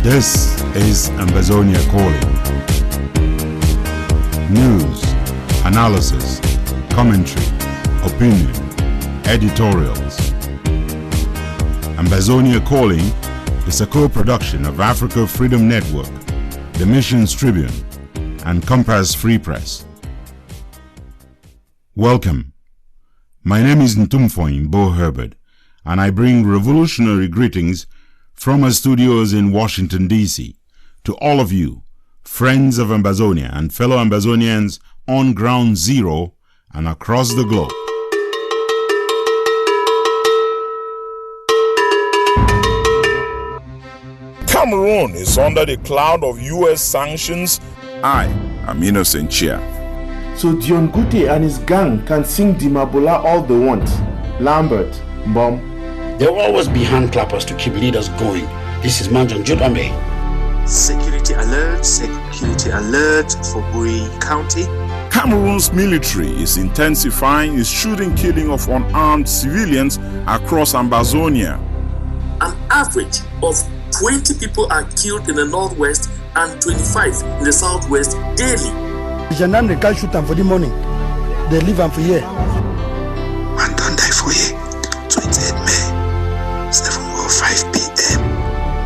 This is Ambazonia Calling. News, analysis, commentary, opinion, editorials. Ambazonia Calling is a co-production of Africa Freedom Network, the Missions Tribune, and Compass Free Press. Welcome. My name is Ntumfoyn Herbert, and I bring revolutionary greetings from our studios in Washington, D.C. to all of you, friends of Ambazonia and fellow Ambazonians on Ground Zero and across the globe. Cameroon is under the cloud of U.S. sanctions. I am innocent here. So Dion Gute and his gang can sing Dimabola all they want. Lambert, Mbom. There will always be hand clappers to keep leaders going. This is Manjang Judame. Security alert for BOYO County. Cameroon's military is intensifying its shooting killing of unarmed civilians across Ambazonia. An average of 20 people are killed in the northwest and 25 in the southwest daily. Gendarme, they can't shoot them for the morning. They leave them for here. Man don't die for here. 28 May. 7:05 p.m.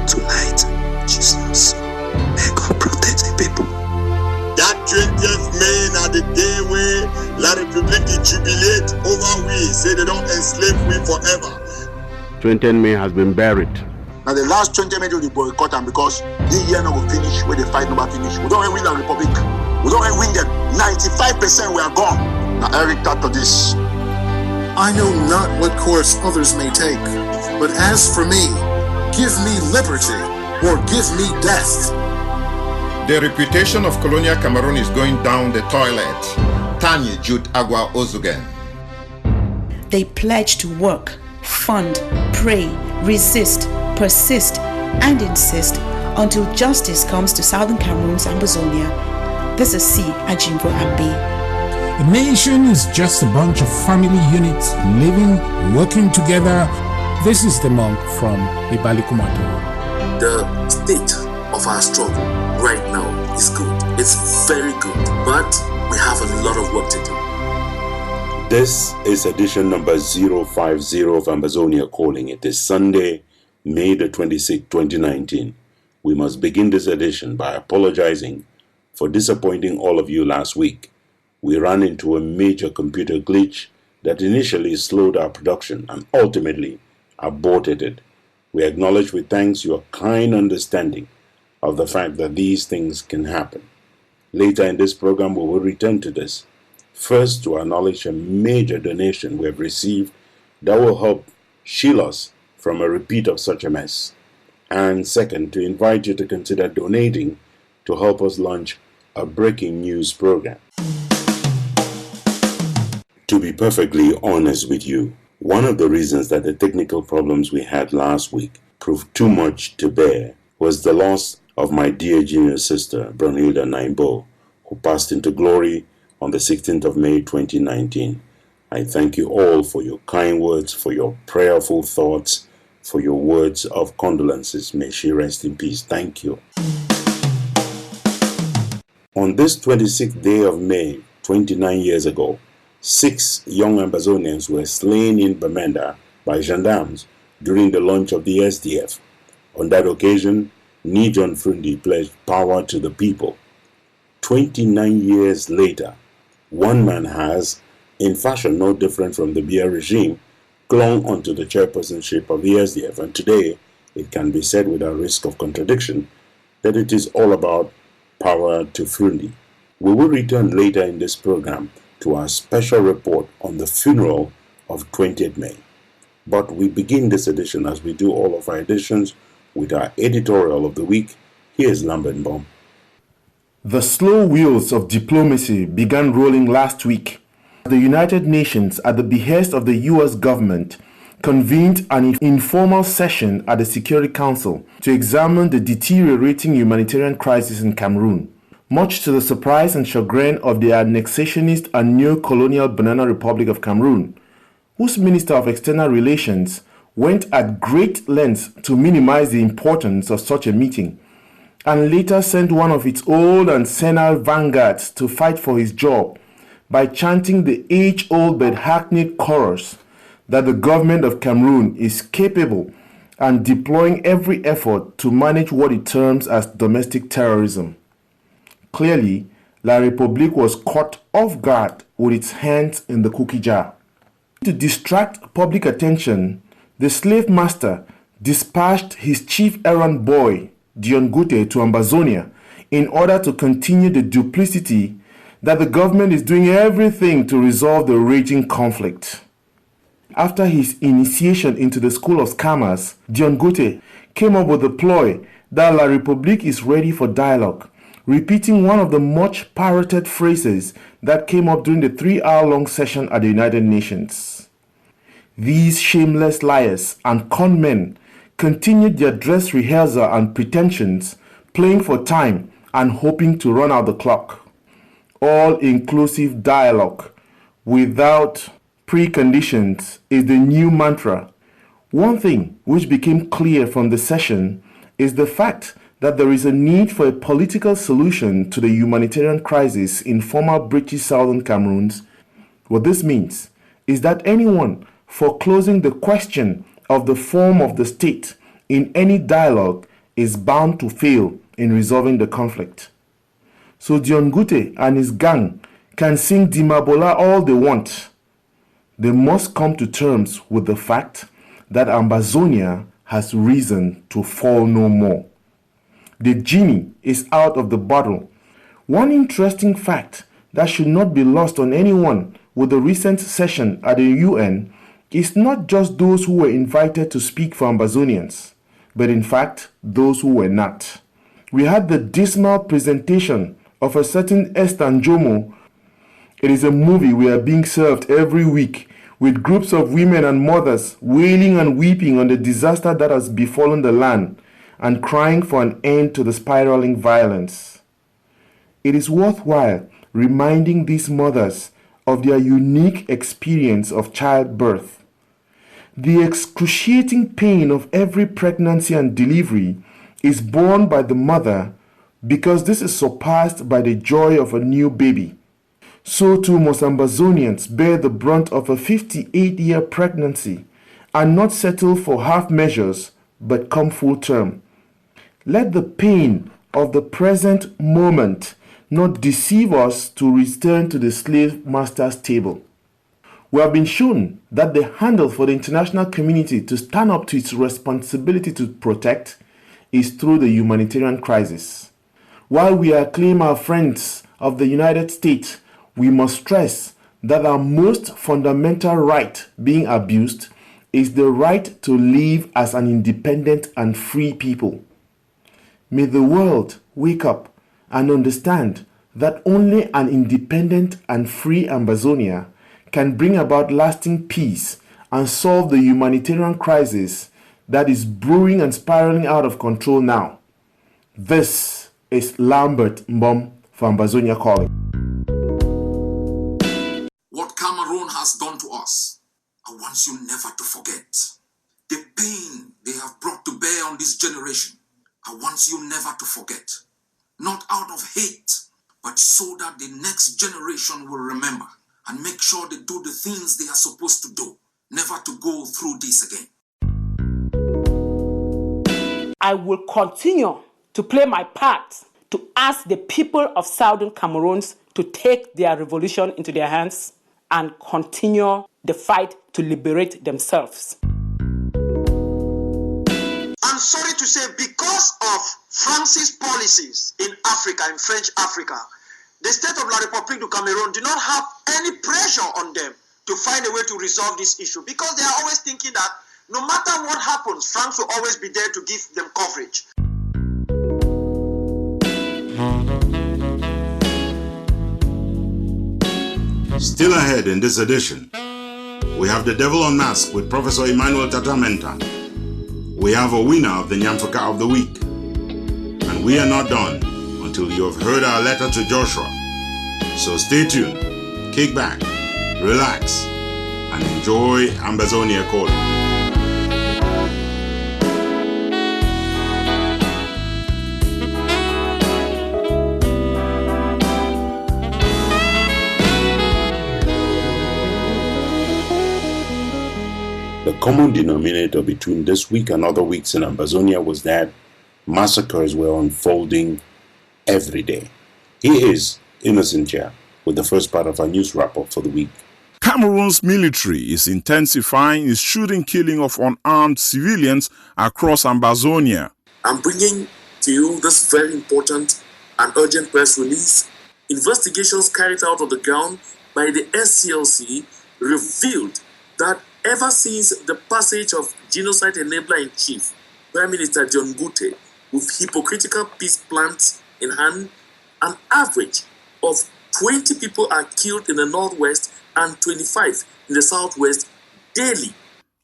tonight. Jesus, may God protect the people. That 20th May na the day where La République jubilate over we, say they don't enslave we forever. 20th May has been buried. Now the last 20 May we boycott them because this year now will finish where the fight never finish. We don't win the Republic. We don't win them. 95% we are gone. Now Eric talk to this. I know not what course others may take, but as for me, give me liberty or give me death. The reputation of colonial Cameroon is going down the toilet. Tanya Jude Agua Ozugen. They pledge to work, fund, pray, resist, persist, and insist until justice comes to Southern Cameroon's Ambazonia. This is C. Ajimbo Ambe. A nation is just a bunch of family units living, working together. This is the monk from Ibali-Kumato. The state of our struggle right now is good. It's very good, but we have a lot of work to do. This is edition number 050 of Ambazonia Calling. It is Sunday, May the 26th, 2019. We must begin this edition by apologizing for disappointing all of you last week. We ran into a major computer glitch that initially slowed our production and ultimately aborted it. We acknowledge with thanks your kind understanding of the fact that these things can happen. Later in this program, we will return to this. First, to acknowledge a major donation we have received that will help shield us from a repeat of such a mess. And second, to invite you to consider donating to help us launch a breaking news program. To be perfectly honest with you, one of the reasons that the technical problems we had last week proved too much to bear was the loss of my dear junior sister, Brunhilda Naimbo, who passed into glory on the 16th of May 2019. I thank you all for your kind words, for your prayerful thoughts, for your words of condolences. May she rest in peace. Thank you. On this 26th day of May, 29 years ago, 6 young Ambazonians were slain in Bamenda by gendarmes during the launch of the SDF. On that occasion, John Frundi pledged power to the people. 29 years later, one man has, in fashion no different from the Biya regime, clung onto the chairpersonship of the SDF, and today it can be said without risk of contradiction that it is all about power to Frundi. We will return later in this program to our special report on the funeral of 20th May. But we begin this edition, as we do all of our editions, with our editorial of the week. Here's Lambert Mbom. The slow wheels of diplomacy began rolling last week. The United Nations, at the behest of the U.S. government, convened an informal session at the Security Council to examine the deteriorating humanitarian crisis in Cameroon. Much to the surprise and chagrin of the annexationist and neo-colonial Banana Republic of Cameroon, whose Minister of External Relations went at great lengths to minimize the importance of such a meeting and later sent one of its old and senile vanguards to fight for his job by chanting the age-old but hackneyed chorus that the government of Cameroon is capable and deploying every effort to manage what it terms as domestic terrorism. Clearly, La République was caught off guard with its hands in the cookie jar. To distract public attention, the slave master dispatched his chief errand boy, Dion Gute, to Ambazonia in order to continue the duplicity that the government is doing everything to resolve the raging conflict. After his initiation into the school of scammers, Dion Gute came up with the ploy that La République is ready for dialogue, repeating one of the much parroted phrases that came up during the 3-hour-long session at the United Nations. These shameless liars and con men continued their dress rehearsal and pretensions, playing for time and hoping to run out the clock. All-inclusive dialogue without preconditions is the new mantra. One thing which became clear from the session is the fact that there is a need for a political solution to the humanitarian crisis in former British Southern Cameroons. What this means is that anyone foreclosing the question of the form of the state in any dialogue is bound to fail in resolving the conflict. So Dion Gute and his gang can sing Dimabola all they want. They must come to terms with the fact that Ambazonia has reason to fall no more. The genie is out of the bottle. One interesting fact that should not be lost on anyone with the recent session at the UN is not just those who were invited to speak for Ambazonians, but in fact those who were not. We had the dismal presentation of a certain Esther Njomo. It is a movie we are being served every week with groups of women and mothers wailing and weeping on the disaster that has befallen the land and crying for an end to the spiraling violence. It is worthwhile reminding these mothers of their unique experience of childbirth. The excruciating pain of every pregnancy and delivery is borne by the mother because this is surpassed by the joy of a new baby. So too must Ambazonians bear the brunt of a 58-year pregnancy and not settle for half measures but come full term. Let the pain of the present moment not deceive us to return to the slave master's table. We have been shown that the handle for the international community to stand up to its responsibility to protect is through the humanitarian crisis. While we acclaim our friends of the United States, we must stress that our most fundamental right being abused is the right to live as an independent and free people. May the world wake up and understand that only an independent and free Ambazonia can bring about lasting peace and solve the humanitarian crisis that is brewing and spiraling out of control now. This is Lambert Mbom for Ambazonia Calling. What Cameroon has done to us, I want you never to forget. The pain they have brought to bear on this generation, I want you never to forget. Not out of hate, but so that the next generation will remember and make sure they do the things they are supposed to do, never to go through this again. I will continue to play my part to ask the people of Southern Cameroons to take their revolution into their hands and continue the fight to liberate themselves. I'm sorry to say, because of France's policies in Africa, in French Africa, the state of La République du Cameroun do not have any pressure on them to find a way to resolve this issue, because they are always thinking that no matter what happens, France will always be there to give them coverage. Still ahead in this edition, we have The Devil Unmasked with Professor Emmanuel Tatamenta. We have a winner of the Nyamfuka of the Week. And we are not done until you have heard our letter to Joshua. So stay tuned, kick back, relax, and enjoy Ambazonia Calling. common denominator between this week and other weeks in Ambazonia was that massacres were unfolding every day. Here is Innocent with the first part of our news wrap-up for the week. Cameroon's military is intensifying its shooting killing of unarmed civilians across Ambazonia. I'm bringing to you this very important and urgent press release. Investigations carried out on the ground by the SCLC revealed that ever since the passage of genocide enabler-in-chief, Prime Minister John Gute, with hypocritical peace plans in hand, an average of 20 people are killed in the northwest and 25 in the southwest daily.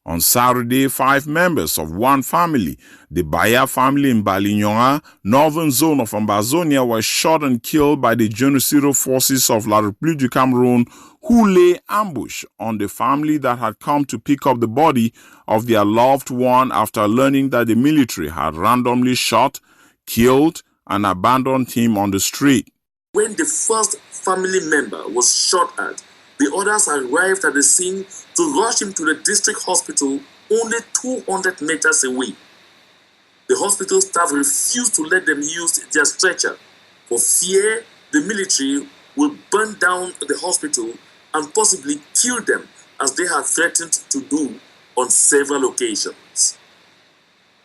On Saturday, 5 members of one family, the Baya family in Balinyonga, northern zone of Ambazonia, were shot and killed by the genocidal forces of La République du Cameroun, who lay ambush on the family that had come to pick up the body of their loved one after learning that the military had randomly shot, killed, and abandoned him on the street. When the first family member was shot at, the others arrived at the scene to rush him to the district hospital only 200 meters away. The hospital staff refused to let them use their stretcher for fear the military will burn down the hospital and possibly kill them, as they had threatened to do on several occasions.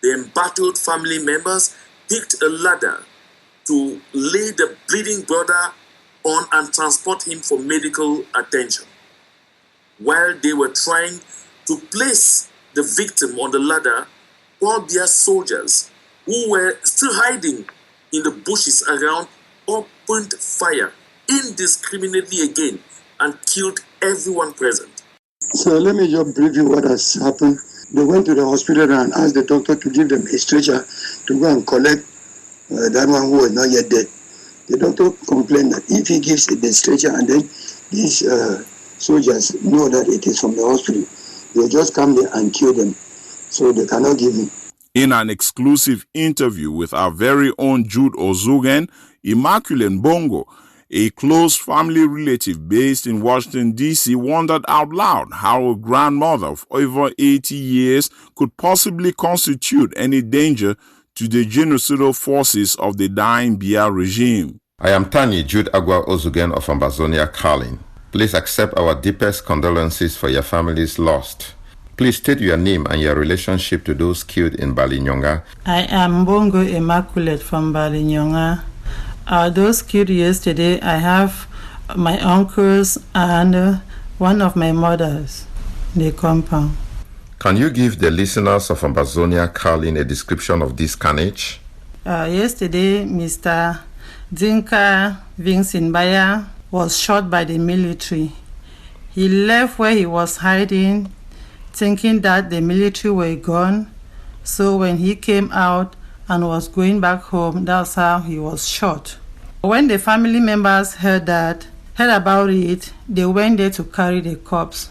The embattled family members picked a ladder to lay the bleeding brother on and transport him for medical attention. While they were trying to place the victim on the ladder, Paul-Biya soldiers who were still hiding in the bushes around opened fire indiscriminately again and killed everyone present. So let me just brief you what has happened. They went to the hospital and asked the doctor to give them a stretcher to go and collect that one who was not yet dead. The doctor complained that if he gives the stretcher and then these soldiers know that it is from the hospital, they'll just come there and kill them. So they cannot give him. In an exclusive interview with our very own Jude Ozugen, Immaculate Mbongo, a close family relative based in Washington, D.C., wondered out loud how a grandmother of over 80 years could possibly constitute any danger to the genocidal forces of the dying Biya regime. I am Tani Jude Agua Ozugen of Ambazonia Calling. Please accept our deepest condolences for your families lost. Please state your name and your relationship to those killed in Balinyonga. I am Bongo Immaculate from Balinyonga. Those killed yesterday, I have my uncles and one of my mothers, the compound. Can you give the listeners of Ambazonia Calling a description of this carnage? Yesterday, Mr. Dinka Vincent Baya was shot by the military. He left where he was hiding, thinking that the military were gone. So when he came out and was going back home, that's how he was shot. When the family members heard about it, they went there to carry the corpse.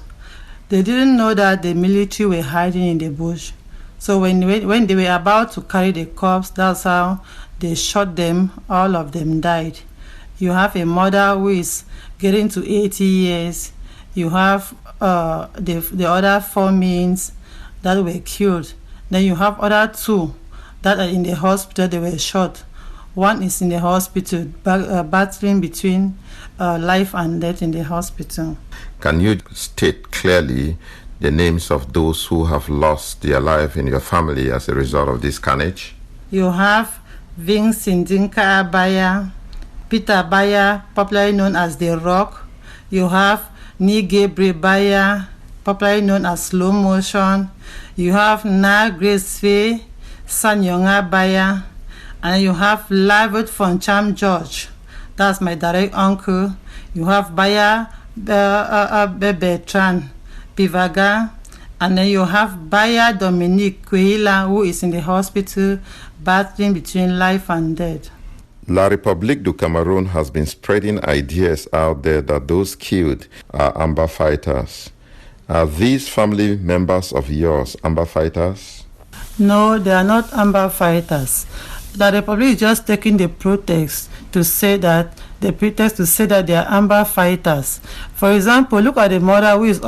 They didn't know that the military were hiding in the bush. So when they were about to carry the corpse, that's how they shot them. All of them died. You have a mother who is getting to 80 years. You have the other 4 men that were killed. Then you have other 2 that are in the hospital. They were shot. One is in the hospital, battling between life and death in the hospital. Can you state clearly the names of those who have lost their life in your family as a result of this carnage? You have Vincent Dinka Baya, Peter Baya, popularly known as The Rock. You have Nigebre Baya, popularly known as Slow Motion. You have Na Grace Sanyonga Baya. And you have Lavert von Cham George. That's my direct uncle. You have Baya Bertrand Pivaga. And then you have Baya Dominique Kweila, who is in the hospital battling between life and death. La République du Cameroun has been spreading ideas out there that those killed are Amba fighters. Are these family members of yours Amba fighters? No, they are not Amba fighters. that the Republic is just taking the pretext to say that they are Amba fighters. For example, look at the mother who is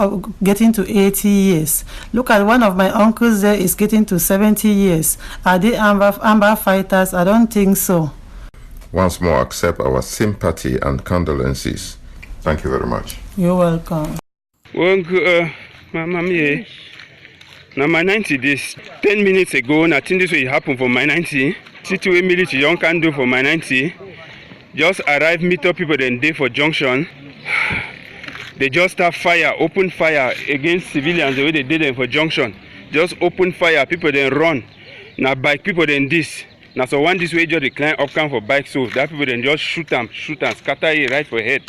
getting to 80 years. Look at one of my uncles there is getting to 70 years. Are they Amba fighters? I don't think so. Once more, accept our sympathy and condolences. Thank you very much. You're welcome. Now my 90 days, 10 minutes ago, I think this will happen for my 90. See to a military young can do for my 90. Just arrive, meet up people then day for junction. They just start fire, open fire against civilians the way they did them for junction. Just open fire, people then run. Now bike people then this. Now so one this way just decline up come for bike, so that people then just shoot and scatter it right for head.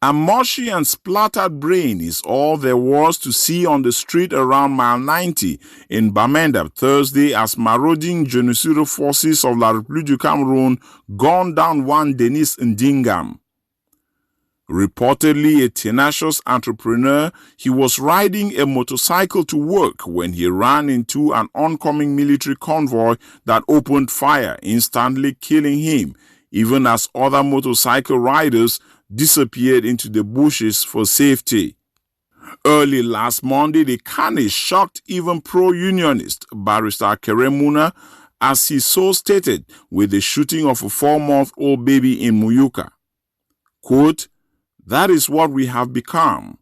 A mushy and splattered brain is all there was to see on the street around mile 90 in Bamenda Thursday as marauding genocidal forces of La République du Cameroun gunned down one Denis Ndingam. Reportedly a tenacious entrepreneur, he was riding a motorcycle to work when he ran into an oncoming military convoy that opened fire, instantly killing him, even as other motorcycle riders disappeared into the bushes for safety. Early last Monday, the carnage shocked even pro-unionist Barrister Keremuna, as he so stated with the shooting of a 4-month-old baby in Muyuka. Quote, "That is what we have become,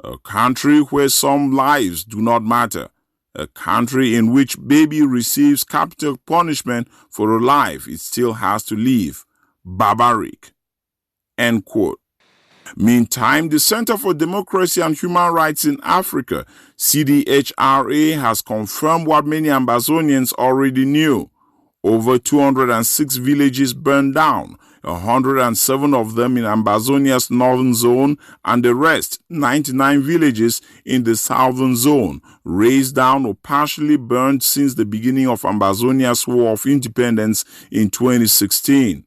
a country where some lives do not matter, a country in which baby receives capital punishment for a life it still has to live. Barbaric." End quote. Meantime, the Center for Democracy and Human Rights in Africa, CDHRA, has confirmed what many Ambazonians already knew. Over 206 villages burned down, 107 of them in Ambazonia's northern zone, and the rest, 99 villages in the southern zone, razed down or partially burned since the beginning of Ambazonia's War of Independence in 2016.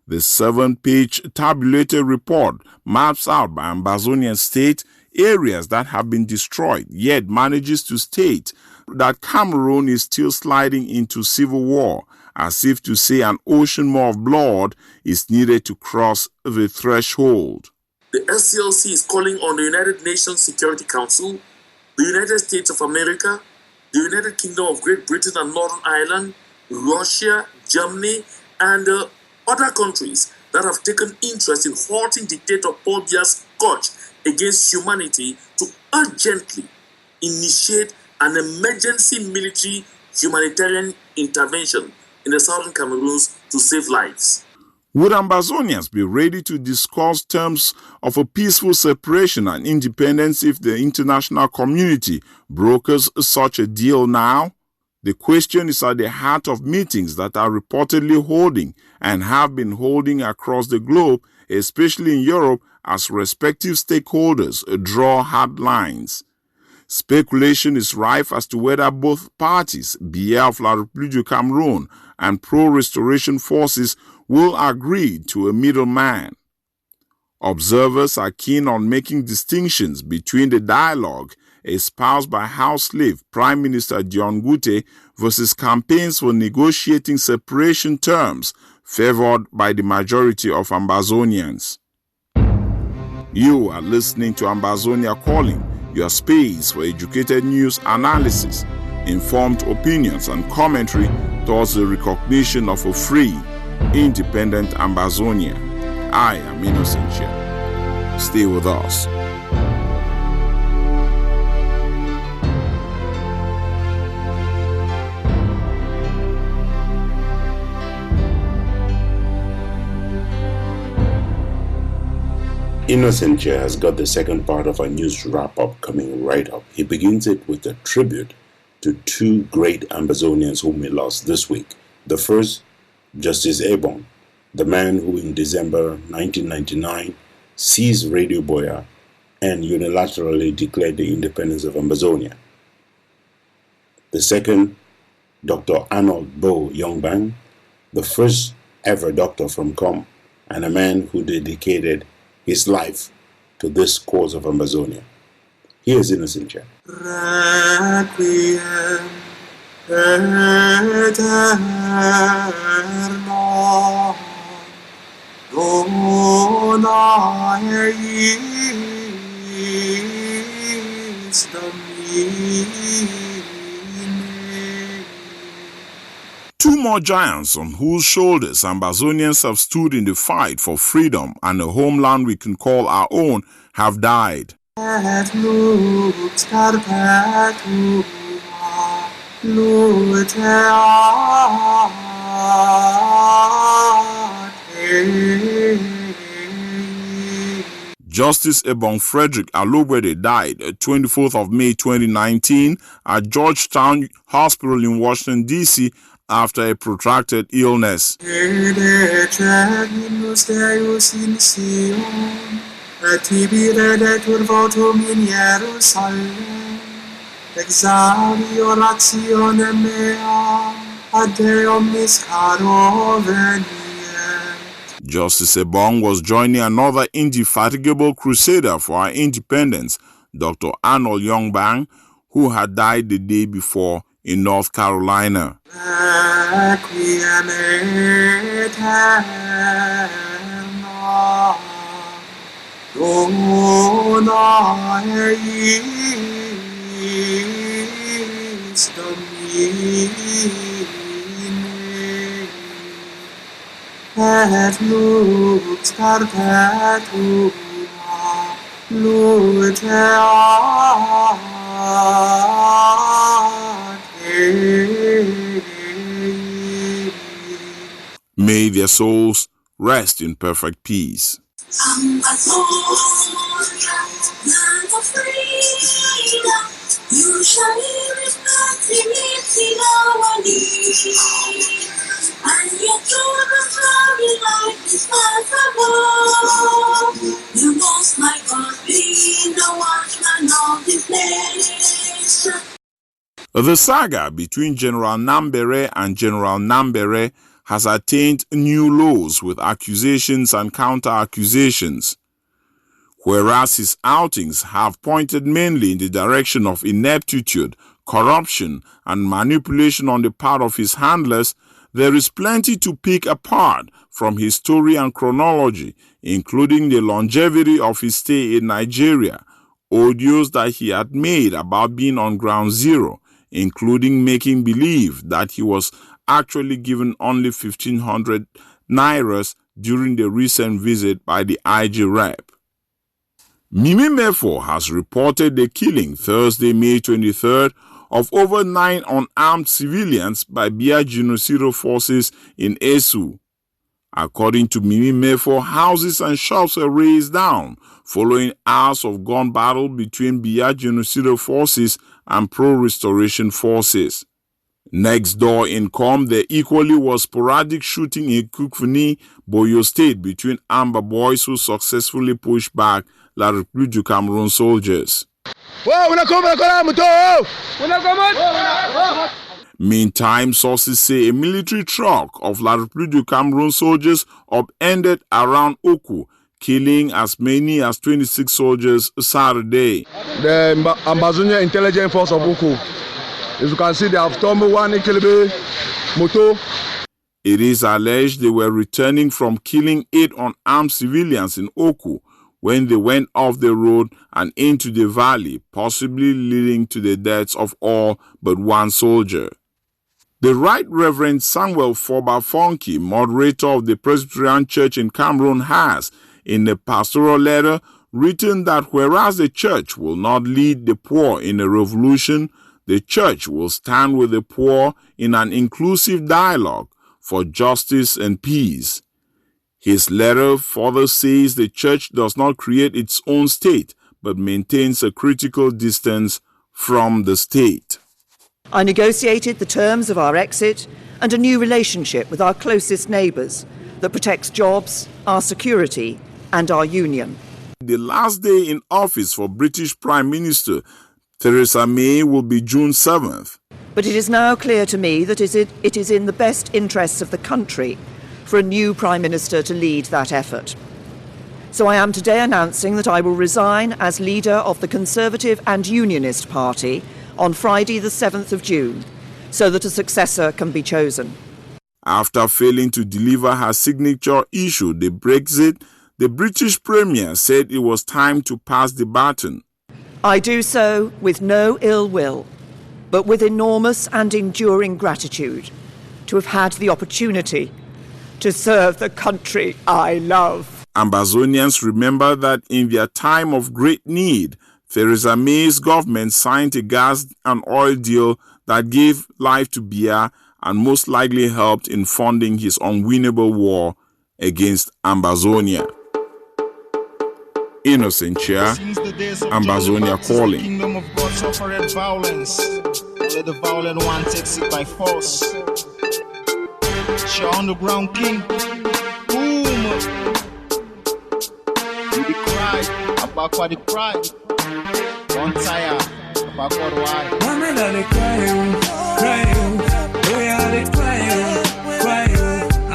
The 7-page tabulated report maps out by Ambazonian state areas that have been destroyed, yet manages to state that Cameroon is still sliding into civil war, as if to say an ocean more of blood is needed to cross the threshold. The SCLC is calling on the United Nations Security Council, the United States of America, the United Kingdom of Great Britain and Northern Ireland, Russia, Germany, and other countries that have taken interest in halting dictator Paul Biya's scourge against humanity to urgently initiate an emergency military humanitarian intervention in the southern Cameroons to save lives. Would Ambazonians be ready to discuss terms of a peaceful separation and independence if the international community brokers such a deal now? The question is at the heart of meetings that are reportedly holding and have been holding across the globe, especially in Europe, as respective stakeholders draw hard lines. Speculation is rife as to whether both parties, BIA of La République du Cameroun and pro-restoration forces, will agree to a middleman. Observers are keen on making distinctions between the dialogue espoused by House Slave Prime Minister Dion Gute versus campaigns for negotiating separation terms favored by the majority of Ambazonians. You are listening to Ambazonia Calling, your space for educated news analysis, informed opinions and commentary towards the recognition of a free, independent Ambazonia. I am Ntumfoyn. Stay with us. Ntumfoyn has got the second part of our news wrap-up coming right up. He begins it with a tribute to two great Ambazonians whom we lost this week. The first, Justice Ebong, the man who in December 1999 seized Radio BOYO and unilaterally declared the independence of Ambazonia. The second, Dr. Arnold Bo Yongbang, the first ever doctor from COM, and a man who dedicated his life to this cause of Ambazonia. Here's Ntumfoyn. Requiem eterno dona eis Domine. Two more giants on whose shoulders Ambazonians have stood in the fight for freedom and a homeland we can call our own have died. Et lux carpetua luteate. Justice Ebon Frederick Alobede died 24th of May 2019 at Georgetown Hospital in Washington, D.C. after a protracted illness. Et tibire detur votum in Jerusalem, exaudi orationem mea, ad Te omnis caro veniet. Justice Ebong was joining another indefatigable crusader for our independence, Dr. Arnold Youngbang, who had died the day before in North Carolina. Requiem aeterna dona eis Domine, et lux perpetua luteate. May their souls rest in perfect peace. Ambazonia, land of freedom, you shall live in plenty our needs, and your children's glory life is possible. You most my God be the watchman of this nation. The saga between General Nambere and General Nambere has attained new lows with accusations and counter-accusations, whereas his outings have pointed mainly in the direction of ineptitude, corruption, and manipulation on the part of his handlers. There is plenty to pick apart from his story and chronology, including the longevity of his stay in Nigeria, audios that he had made about being on ground zero, including making believe that he was actually given only 1,500 nairas during the recent visit by the IG rep. Mimi Mefo has reported the killing Thursday, May 23rd, of over 9 unarmed civilians by Bia Genocide forces in Esu. According to Mimi Mefo, houses and shops were razed down following hours of gun battle between Bia Genocide forces and pro-restoration forces. Next door in Com, there equally was sporadic shooting in Kukfuni, BOYO State between Amba boys who successfully pushed back La République du Cameroun soldiers. Meantime, sources say a military truck of La République du Cameroun soldiers upended around Oku, killing as many as 26 soldiers Saturday. The Ambazonia Intelligence Force of Oku. As you can see, they have stormed one Kelebe moto. It is alleged they were returning from killing 8 unarmed civilians in Oku when they went off the road and into the valley, possibly leading to the deaths of all but one soldier. The Right Reverend Samuel Foba Fonke, moderator of the Presbyterian Church in Cameroon, has, in a pastoral letter, written that whereas the church will not lead the poor in a revolution, the church will stand with the poor in an inclusive dialogue for justice and peace. His letter further says the church does not create its own state, but maintains a critical distance from the state. I negotiated the terms of our exit and a new relationship with our closest neighbours that protects jobs, our security, and our union. The last day in office for British Prime Minister Theresa May will be June 7th. But it is now clear to me that it is in the best interests of the country for a new Prime Minister to lead that effort. So I am today announcing that I will resign as leader of the Conservative and Unionist Party on Friday the 7th of June, so that a successor can be chosen. After failing to deliver her signature issue, the Brexit, the British Premier said it was time to pass the baton. I do so with no ill will, but with enormous and enduring gratitude to have had the opportunity to serve the country I love. Ambazonians remember that in their time of great need, Theresa May's government signed a gas and oil deal that gave life to Biya and most likely helped in funding his unwinnable war against Ambazonia. Innocent Chair, Ambazonia Calling. Kingdom of God suffered violence. Only the violent one takes it by force. She underground king. Boom. You the cry, about what the cry. Don't tire, about what why. Women are the cry, we are the cry,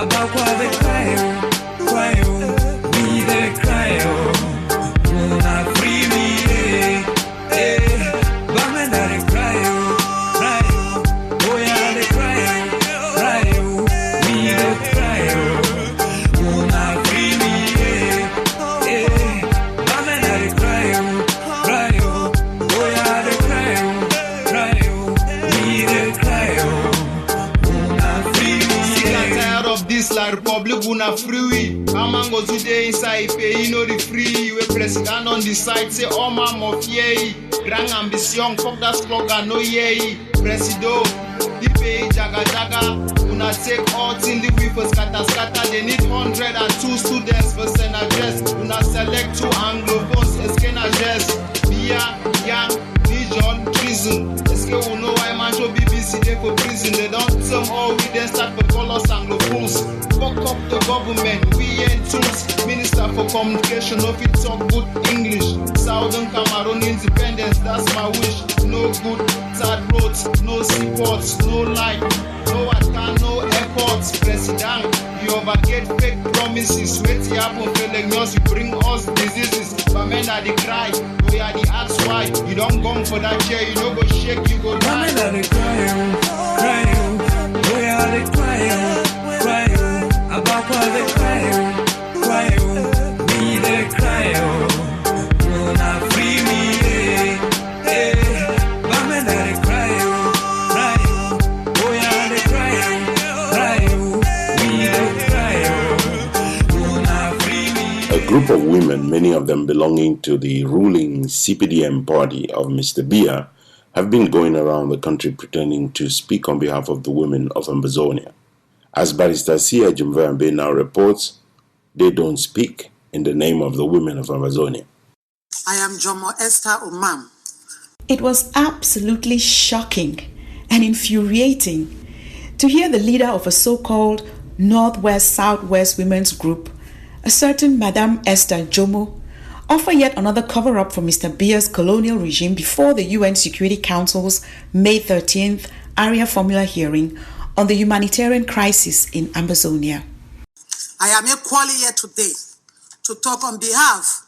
about what they cry, we the cry. Free me, women are the cry, we are the cry, we the cry. Free me, women are the cry, we are the cry, we the cry. Sick and tired of this, like Republic, una free. Amango today inside pay, you know the free. We president on the side, say all man of yay. Grand ambition, fuck that slogan, no yay. Presido, the pay, jaga jaga. Una take all in the way for scatter. They need 102 students for send address. Una select 2 Anglophones, scan address. Bia, young, vision, treason. Eske uno why man show BBC there for prison. They don't some all we then start for colors Anglophones. Fuck up the government, we ain't tools. Minister for Communication, no fit talk good English. Southern Cameroon independence, that's my wish. No good third roads, no seaports, no light, no attack, no airports. President, you overget fake promises. Wait to happen, failing us, you bring us diseases. But men are the cry, we are the ask why. You don't go for that chair, you don't go shake, you go die. Women are the cry, we are the cry, about what they cry, we the cry. Una free me, women are the cry, we are the cry, we the cry. Una free me. A group of women, many of them belonging to the ruling CPDM party of Mr. Biya, have been going around the country pretending to speak on behalf of the women of Ambazonia. As Barrister Sia Jumvambe now reports, they don't speak in the name of the women of Ambazonia. I am Jomo Esther Omam. It was absolutely shocking and infuriating to hear the leader of a so-called Northwest-Southwest women's group, a certain Madame Esther Jomo, offer yet another cover-up for Mr. Biya's colonial regime before the UN Security Council's May 13th Area Formula hearing on the humanitarian crisis in Ambazonia. I am equally here today to talk on behalf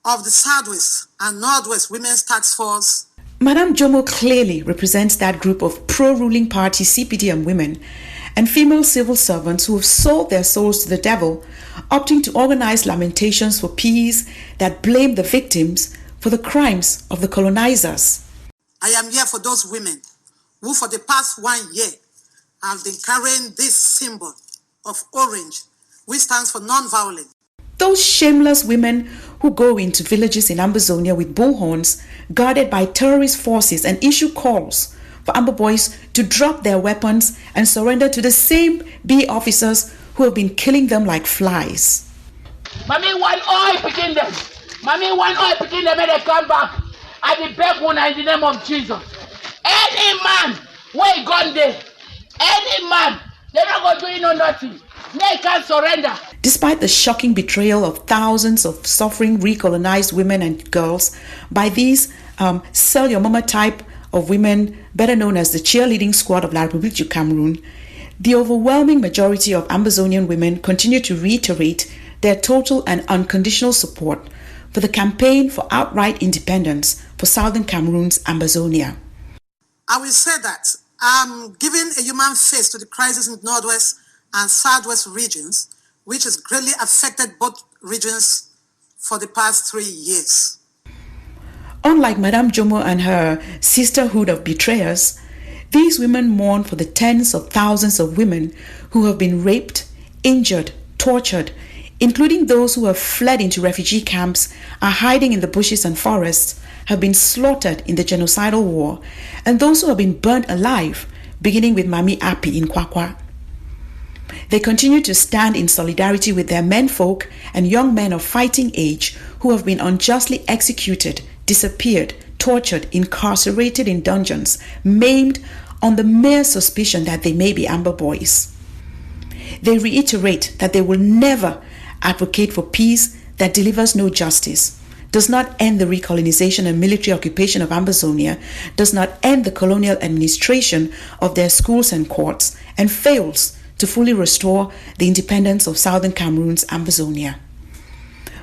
of the Southwest and Northwest Women's Task Force. Madame Jomo clearly represents that group of pro-ruling party CPDM women and female civil servants who have sold their souls to the devil, opting to organize lamentations for peace that blame the victims for the crimes of the colonizers. I am here for those women who for the past 1 year have been carrying this symbol of orange, which stands for non-violence. Those shameless women who go into villages in Ambazonia with bullhorns guarded by terrorist forces and issue calls for Amba boys to drop their weapons and surrender to the same B officers who have been killing them like flies. Mommy, one oil picking them. Mommy, one oil picking them and they come back. I be beg one in the name of Jesus. Any man, where gone there? Any man, they're not going to do no nothing. They can't surrender. Despite the shocking betrayal of thousands of suffering recolonized women and girls by these sell your mama type of women, better known as the cheerleading squad of La République du Cameroun, the overwhelming majority of Ambazonian women continue to reiterate their total and unconditional support for the campaign for outright independence for Southern Cameroon's Ambazonia. I will say that giving a human face to the crisis in the Northwest and Southwest regions, which has greatly affected both regions for the past 3 years. Unlike Madame Jomo and her sisterhood of betrayers, these women mourn for the tens of thousands of women who have been raped, injured, tortured, including those who have fled into refugee camps, are hiding in the bushes and forests, have been slaughtered in the genocidal war, and those who have been burnt alive, beginning with Mami Api in Kwakwa. They continue to stand in solidarity with their menfolk and young men of fighting age who have been unjustly executed, disappeared, tortured, incarcerated in dungeons, maimed on the mere suspicion that they may be Amber Boys. They reiterate that they will never advocate for peace that delivers no justice, does not end the recolonization and military occupation of Ambazonia, does not end the colonial administration of their schools and courts, and fails to fully restore the independence of Southern Cameroon's Ambazonia.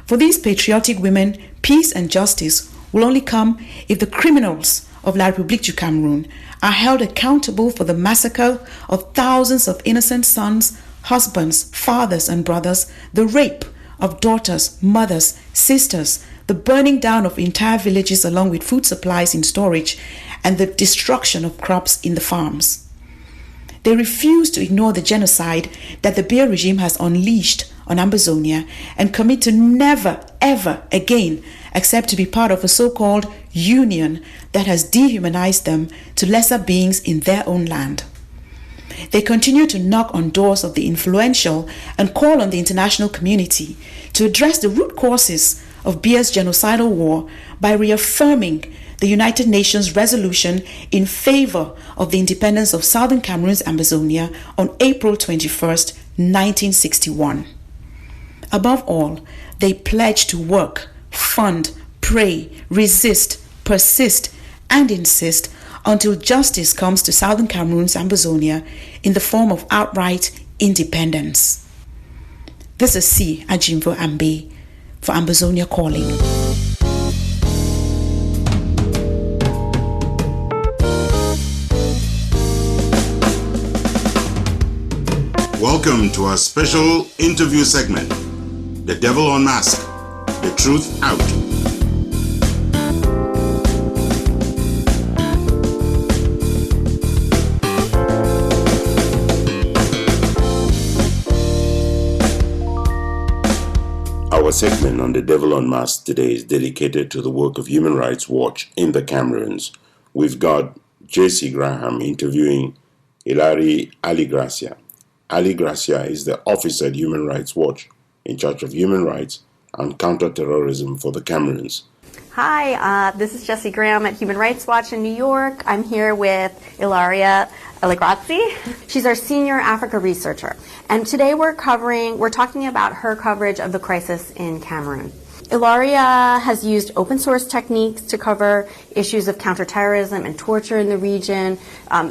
For these patriotic women, peace and justice will only come if the criminals of La République du Cameroun are held accountable for the massacre of thousands of innocent sons, husbands, fathers, and brothers, the rape of daughters, mothers, sisters, the burning down of entire villages along with food supplies in storage, and the destruction of crops in the farms. They refuse to ignore the genocide that the Biya regime has unleashed on Ambazonia and commit to never, ever again accept to be part of a so-called union that has dehumanized them to lesser beings in their own land. They continue to knock on doors of the influential and call on the international community to address the root causes of Biya's genocidal war by reaffirming the United Nations resolution in favor of the independence of Southern Cameroon's Ambazonia on April 21st, 1961. Above all, they pledge to work, fund, pray, resist, persist, and insist until justice comes to Southern Cameroon's Ambazonia in the form of outright independence. This is C. Ajimvo Ambe for Ambazonia Calling. Welcome to our special interview segment, The Devil Unmasked, The Truth Out. Our segment on The Devil Unmasked today is dedicated to the work of Human Rights Watch in the Cameroons. We've got J.C. Graham interviewing Hilary Ali Gracia. Ali Gracia is the officer at Human Rights Watch in charge of human rights and counterterrorism for the Cameroons. Hi, this is Jessie Graham at Human Rights Watch in New York. I'm here with Ilaria Allegrazzi. She's our senior Africa researcher. And today we're talking about her coverage of the crisis in Cameroon. Ilaria has used open source techniques to cover issues of counterterrorism and torture in the region,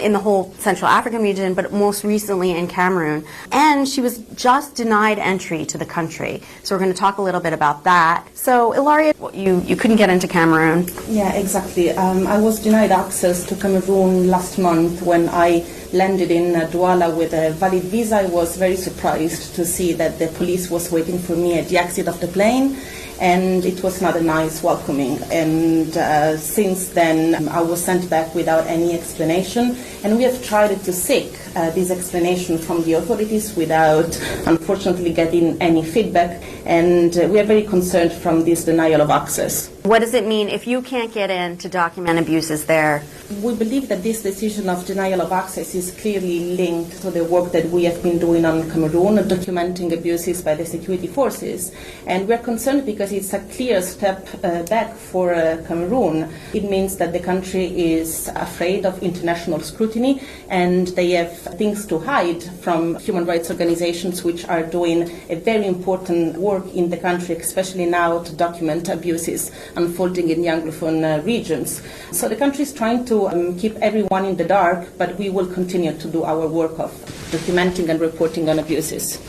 in the whole Central African region, but most recently in Cameroon. And she was just denied entry to the country. So we're going to talk a little bit about that. So Ilaria, you couldn't get into Cameroon. Yeah, exactly. I was denied access to Cameroon last month when I landed in Douala with a valid visa. I was very surprised to see that the police was waiting for me at the exit of the plane. And it was not a nice welcoming. And since then, I was sent back without any explanation. And we have tried to seek this explanation from the authorities without, unfortunately, getting any feedback. And we are very concerned from this denial of access. What does it mean if you can't get in to document abuses there? We believe that this decision of denial of access is clearly linked to the work that we have been doing on Cameroon, documenting abuses by the security forces. And we're concerned because it's a clear step back for Cameroon. It means that the country is afraid of international scrutiny and they have things to hide from human rights organizations which are doing a very important work in the country, especially now to document abuses unfolding in the Anglophone regions. So the country is trying to keep everyone in the dark, but we will continue to do our work of documenting and reporting on abuses.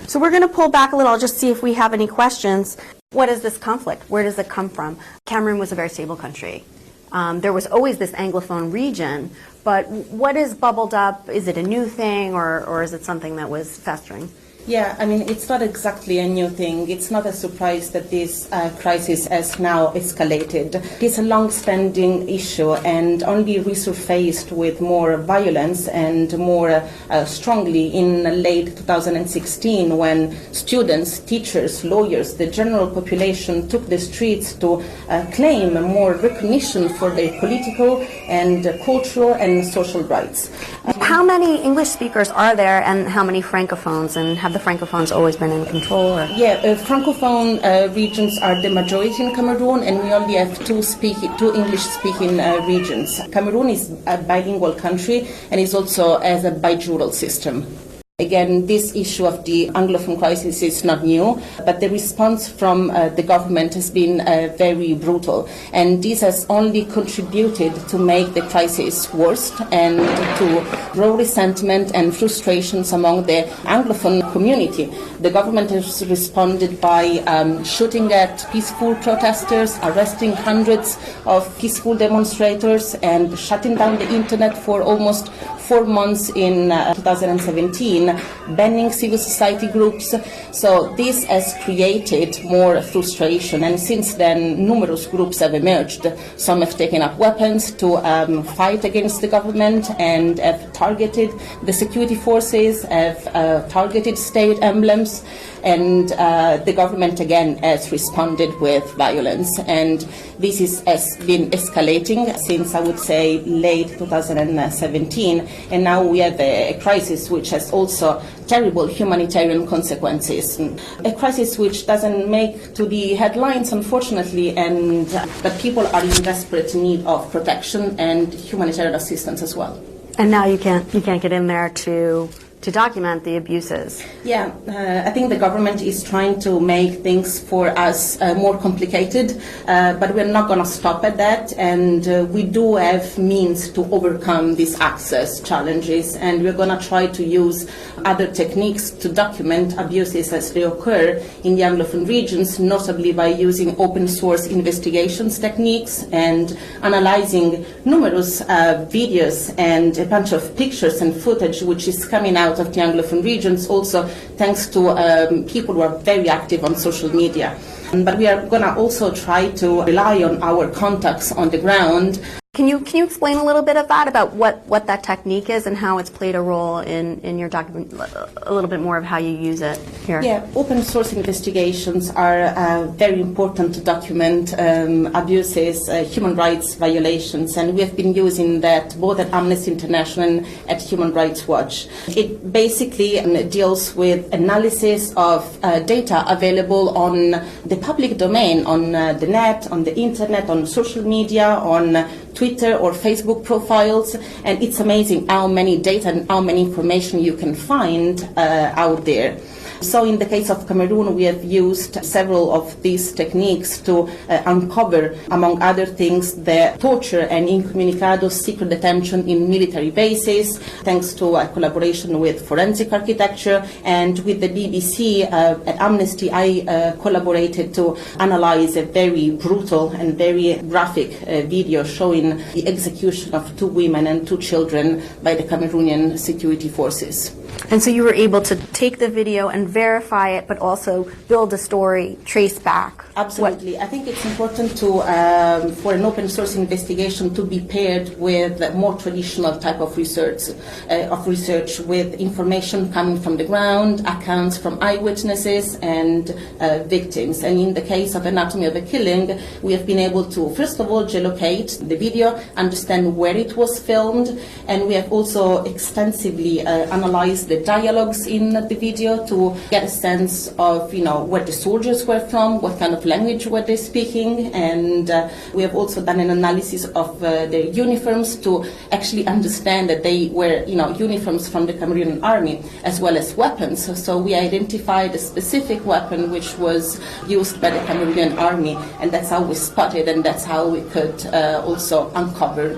So we're going to pull back a little, just see if we have any questions. What is this conflict? Where does it come from? Cameroon was a very stable country. there was always this Anglophone region, but what is bubbled up? Is it a new thing, or is it something that was festering? Yeah, I mean, it's not exactly a new thing. It's not a surprise that this crisis has now escalated. It's a long-standing issue and only resurfaced with more violence and more strongly in late 2016 when students, teachers, lawyers, the general population took the streets to claim more recognition for their political and cultural and social rights. How many English speakers are there, and how many Francophones, and have the Francophones always been in control? Or? Yeah, Francophone regions are the majority in Cameroon, and we only have two English-speaking regions. Cameroon is a bilingual country and is also as a bijural system. Again, this issue of the Anglophone crisis is not new, but the response from the government has been very brutal. And this has only contributed to make the crisis worse and to grow resentment and frustrations among the Anglophone community. The government has responded by shooting at peaceful protesters, arresting hundreds of peaceful demonstrators, and shutting down the internet for almost 4 months in 2017, banning civil society groups. So this has created more frustration, and since then numerous groups have emerged. Some have taken up weapons to fight against the government and have targeted the security forces, have targeted state emblems, and the government again has responded with violence. And this has been escalating since, I would say, late 2017, and now we have a crisis which has also terrible humanitarian consequences. A crisis which doesn't make to the headlines, unfortunately, and but people are in desperate need of protection and humanitarian assistance as well. And now you can't get in there to document the abuses. Yeah, I think the government is trying to make things for us more complicated, but we're not going to stop at that, and we do have means to overcome these access challenges, and we're going to try to use other techniques to document abuses as they occur in the Anglophone regions, notably by using open source investigations techniques and analyzing numerous videos and a bunch of pictures and footage which is coming out of the Anglophone regions, also thanks to people who are very active on social media. But we are going to also try to rely on our contacts on the ground. Can you explain a little bit of that, about what that technique is and how it's played a role in your document, a little bit more of how you use it here? Yeah, open source investigations are very important to document abuses, human rights violations, and we have been using that both at Amnesty International and at Human Rights Watch. It basically deals with analysis of data available on the public domain, on the net, on the internet, on social media, on Twitter or Facebook profiles, and it's amazing how many data and how many information you can find out there. So in the case of Cameroon, we have used several of these techniques to uncover, among other things, the torture and incommunicado secret detention in military bases, thanks to a collaboration with forensic architecture, and with the BBC at Amnesty, I collaborated to analyze a very brutal and very graphic video showing the execution of 2 women and 2 children by the Cameroonian security forces. And so you were able to take the video and verify it, but also build a story, trace back. Absolutely. I think it's important to, for an open source investigation to be paired with more traditional type of research with information coming from the ground, accounts from eyewitnesses and victims. And in the case of Anatomy of a Killing, we have been able to, first of all, geolocate the video, understand where it was filmed, and we have also extensively analyzed the dialogues in the video to get a sense of, where the soldiers were from, what kind of language were they speaking, and we have also done an analysis of their uniforms to actually understand that they were, uniforms from the Cameroonian army as well as weapons. So we identified a specific weapon which was used by the Cameroonian army, and that's how we spotted, and that's how we could also uncover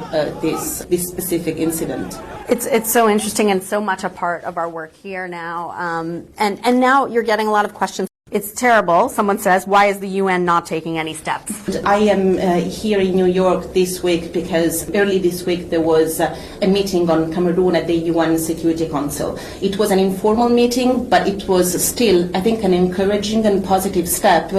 this specific incident. It's so interesting and so much a part of our work here now, and now you're getting a lot of questions It's terrible, someone says. Why is the UN not taking any steps? I am here in New York this week because early this week there was a meeting on Cameroon at the UN Security Council. It was an informal meeting, but it was still, I think, an encouraging and positive step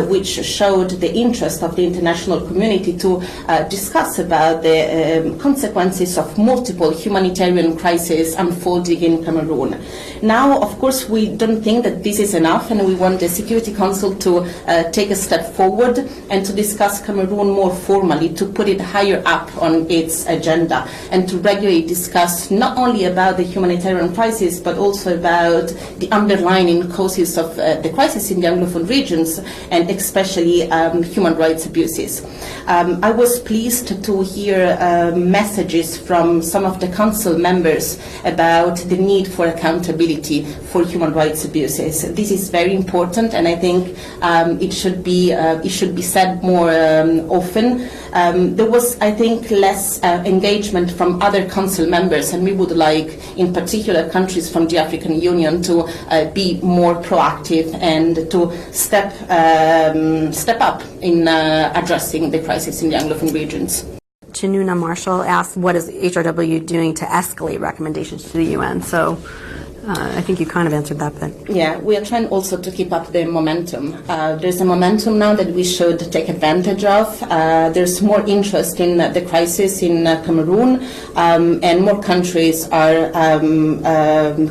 which showed the interest of the international community to discuss about the consequences of multiple humanitarian crises unfolding in Cameroon. Now, of course, we don't think that this is enough, and we want the Security Council to take a step forward and to discuss Cameroon more formally, to put it higher up on its agenda, and to regularly discuss not only about the humanitarian crisis, but also about the underlying causes of the crisis in the Anglophone regions, and especially human rights abuses. I was pleased to hear messages from some of the Council members about the need for accountability for human rights abuses. This is very important, and I think it should be said more often. There was, I think, less engagement from other Council members, and we would like, in particular, countries from the African Union to be more proactive and to step up in addressing the crisis in the Anglophone regions. Chinuna Marshall asked, what is HRW doing to escalate recommendations to the UN? So I think you kind of answered that bit. Yeah, we are trying also to keep up the momentum. There's a momentum now that we should take advantage of. There's more interest in the crisis in Cameroon, and more countries are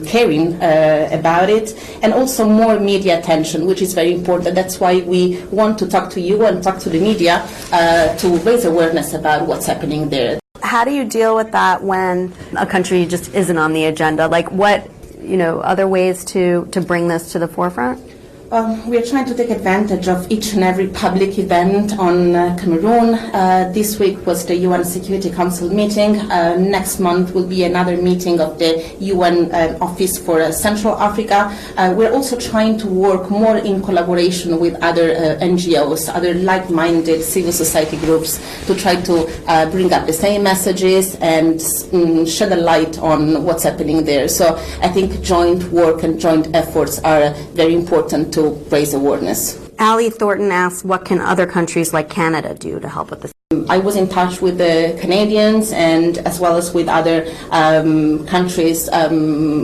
caring about it, and also more media attention, which is very important. That's why we want to talk to you and talk to the media to raise awareness about what's happening there. How do you deal with that when a country just isn't on the agenda? Like what, other ways to bring this to the forefront? We are trying to take advantage of each and every public event on Cameroon. This week was the UN Security Council meeting. Next month will be another meeting of the UN Office for Central Africa. We're also trying to work more in collaboration with other NGOs, other like-minded civil society groups, to try to bring up the same messages and shed a light on what's happening there. So I think joint work and joint efforts are very important to raise awareness. Ali Thornton asks, what can other countries like Canada do to help with this? I was in touch with the Canadians and as well as with other countries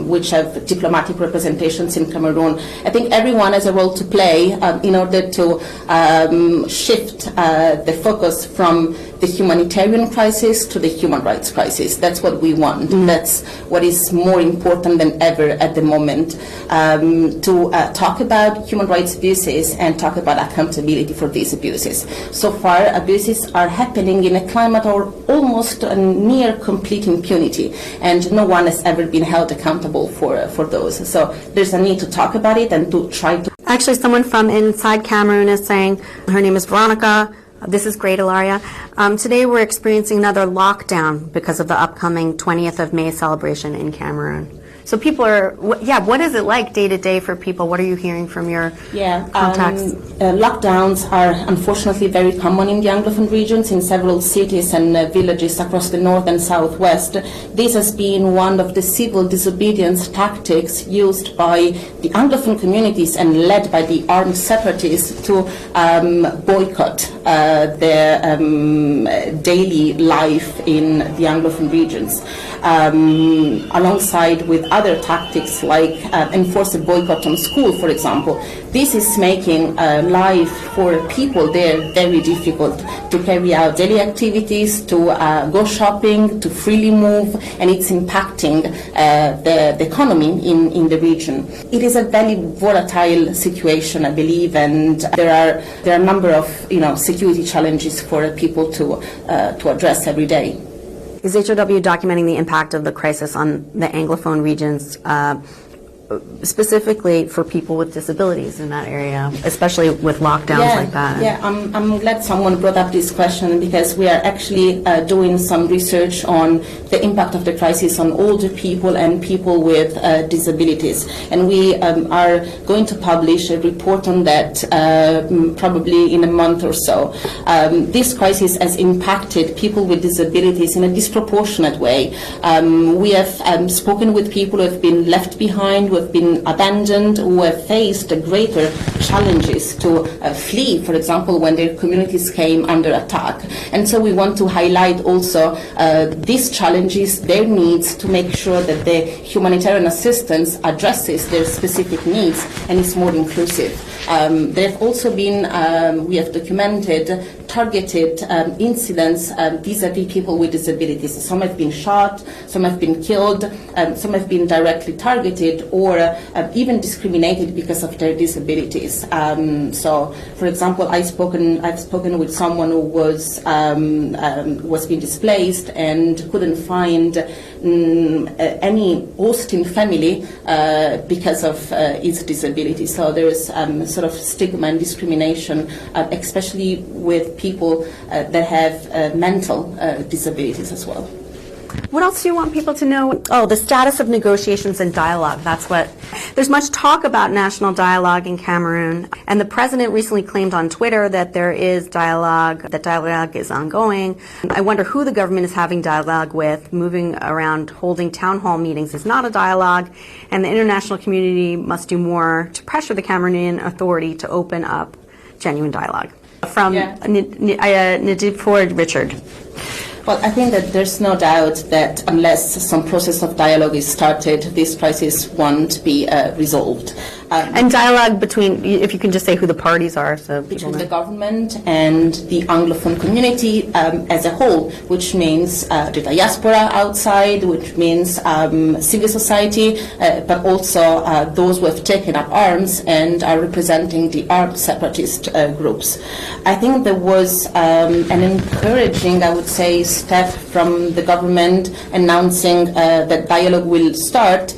which have diplomatic representations in Cameroon. I think everyone has a role to play in order to shift the focus from the humanitarian crisis to the human rights crisis. That's what we want. That's what is more important than ever at the moment, to talk about human rights abuses and talk about accountability for these abuses. So far, abuses are happening in a climate of almost near complete impunity, and no one has ever been held accountable for those. So there's a need to talk about it and to try to... Actually, someone from inside Cameroon is saying, her name is Veronica. This is great, Ilaria. Today we're experiencing another lockdown because of the upcoming 20th of May celebration in Cameroon. So people are, what is it like day to day for people? What are you hearing from your contacts? Lockdowns are unfortunately very common in the Anglophone regions, in several cities and villages across the north and southwest. This has been one of the civil disobedience tactics used by the Anglophone communities and led by the armed separatists to boycott their daily life in the Anglophone regions. Alongside with other tactics like enforce a boycott on school, for example. This is making life for people there very difficult to carry out daily activities, to go shopping, to freely move, and it's impacting the economy in the region. It is a very volatile situation, I believe, and there are a number of security challenges for people to address every day. Is HRW documenting the impact of the crisis on the Anglophone regions, specifically for people with disabilities in that area, especially with lockdowns like that? Yeah, I'm glad someone brought up this question, because we are actually doing some research on the impact of the crisis on older people and people with disabilities. And we are going to publish a report on that probably in a month or so. This crisis has impacted people with disabilities in a disproportionate way. We have spoken with people who have been left behind, who have been abandoned, who have faced a greater challenges to flee, for example, when their communities came under attack. And so we want to highlight also these challenges, their needs, to make sure that the humanitarian assistance addresses their specific needs and is more inclusive. There have also been, we have documented targeted incidents vis-a-vis people with disabilities. Some have been shot, some have been killed, some have been directly targeted or even discriminated because of their disabilities. So, for example, I've spoken with someone who was being displaced and couldn't find any hosting family because of his disability. So there is sort of stigma and discrimination, especially with people that have mental disabilities as well. What else do you want people to know? Oh, the status of negotiations and dialogue. There's much talk about national dialogue in Cameroon, and the president recently claimed on Twitter that there is dialogue, that dialogue is ongoing. I wonder who the government is having dialogue with. Moving around, holding town hall meetings is not a dialogue, and the international community must do more to pressure the Cameroonian authority to open up genuine dialogue. From Ntumfoyn, Richard. Well, I think that there's no doubt that unless some process of dialogue is started, this crisis won't be resolved. And dialogue between, if you can just say who the parties are. So between the government and the Anglophone community as a whole, which means the diaspora outside, which means civil society, but also those who have taken up arms and are representing the armed separatist groups. I think there was an encouraging, I would say, step from the government announcing that dialogue will start.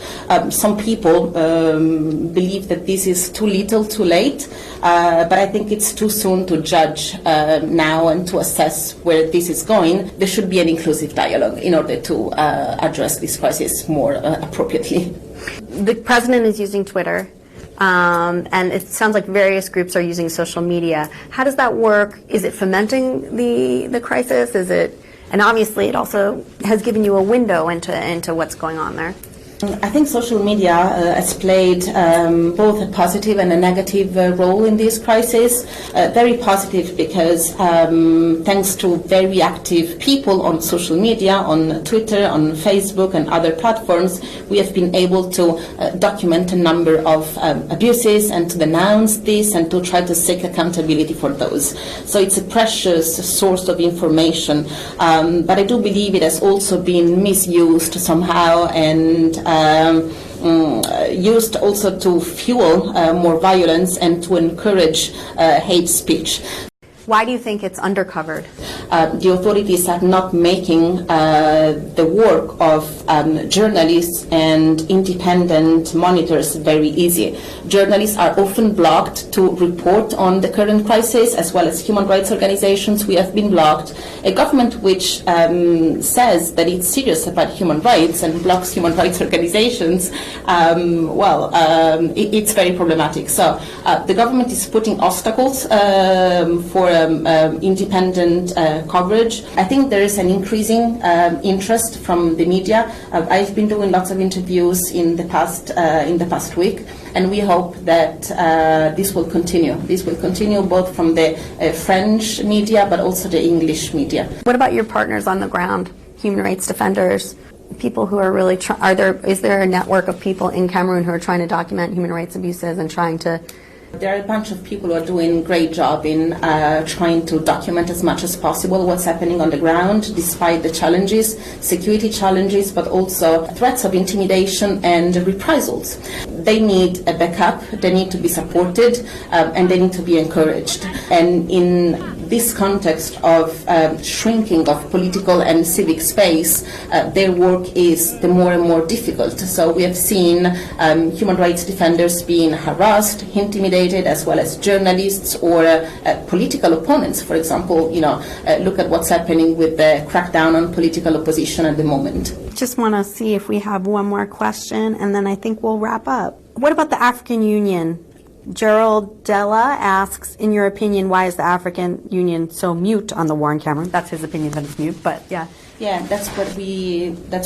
Some people believe that this is too little, too late, but I think it's too soon to judge now and to assess where this is going. There should be an inclusive dialogue in order to address this crisis more appropriately. The president is using Twitter. And it sounds like various groups are using social media. How does that work? Is it fomenting the crisis? Is it, and obviously it also has given you a window into what's going on there. I think social media has played both a positive and a negative role in this crisis. Very positive because thanks to very active people on social media, on Twitter, on Facebook and other platforms, we have been able to document a number of abuses and to denounce this and to try to seek accountability for those. So it's a precious source of information, but I do believe it has also been misused somehow and used also to fuel more violence and to encourage hate speech. Why do you think it's undercovered? The authorities are not making the work of journalists and independent monitors very easy. Journalists are often blocked to report on the current crisis, as well as human rights organizations. We have been blocked. A government which says that it's serious about human rights and blocks human rights organizations, it's very problematic. So the government is putting obstacles for independent coverage. I think there is an increasing interest from the media. I've been doing lots of interviews in the past week, and we hope that this will continue. This will continue both from the French media, but also the English media. What about your partners on the ground, human rights defenders, people who are really is there a network of people in Cameroon who are trying to document human rights abuses and trying to? There are a bunch of people who are doing a great job in trying to document as much as possible what's happening on the ground, despite the challenges, security challenges, but also threats of intimidation and reprisals. They need a backup, they need to be supported, and they need to be encouraged. And in this context of shrinking of political and civic space, their work is the more and more difficult. So we have seen human rights defenders being harassed, intimidated, as well as journalists or political opponents. For example, look at what's happening with the crackdown on political opposition at the moment. Just want to see if we have one more question, and then I think we'll wrap up. What about the African Union? Gerald Della asks, in your opinion, why is the African Union so mute on the war in Cameroon? That's his opinion that it's mute, but yeah. Yeah, that's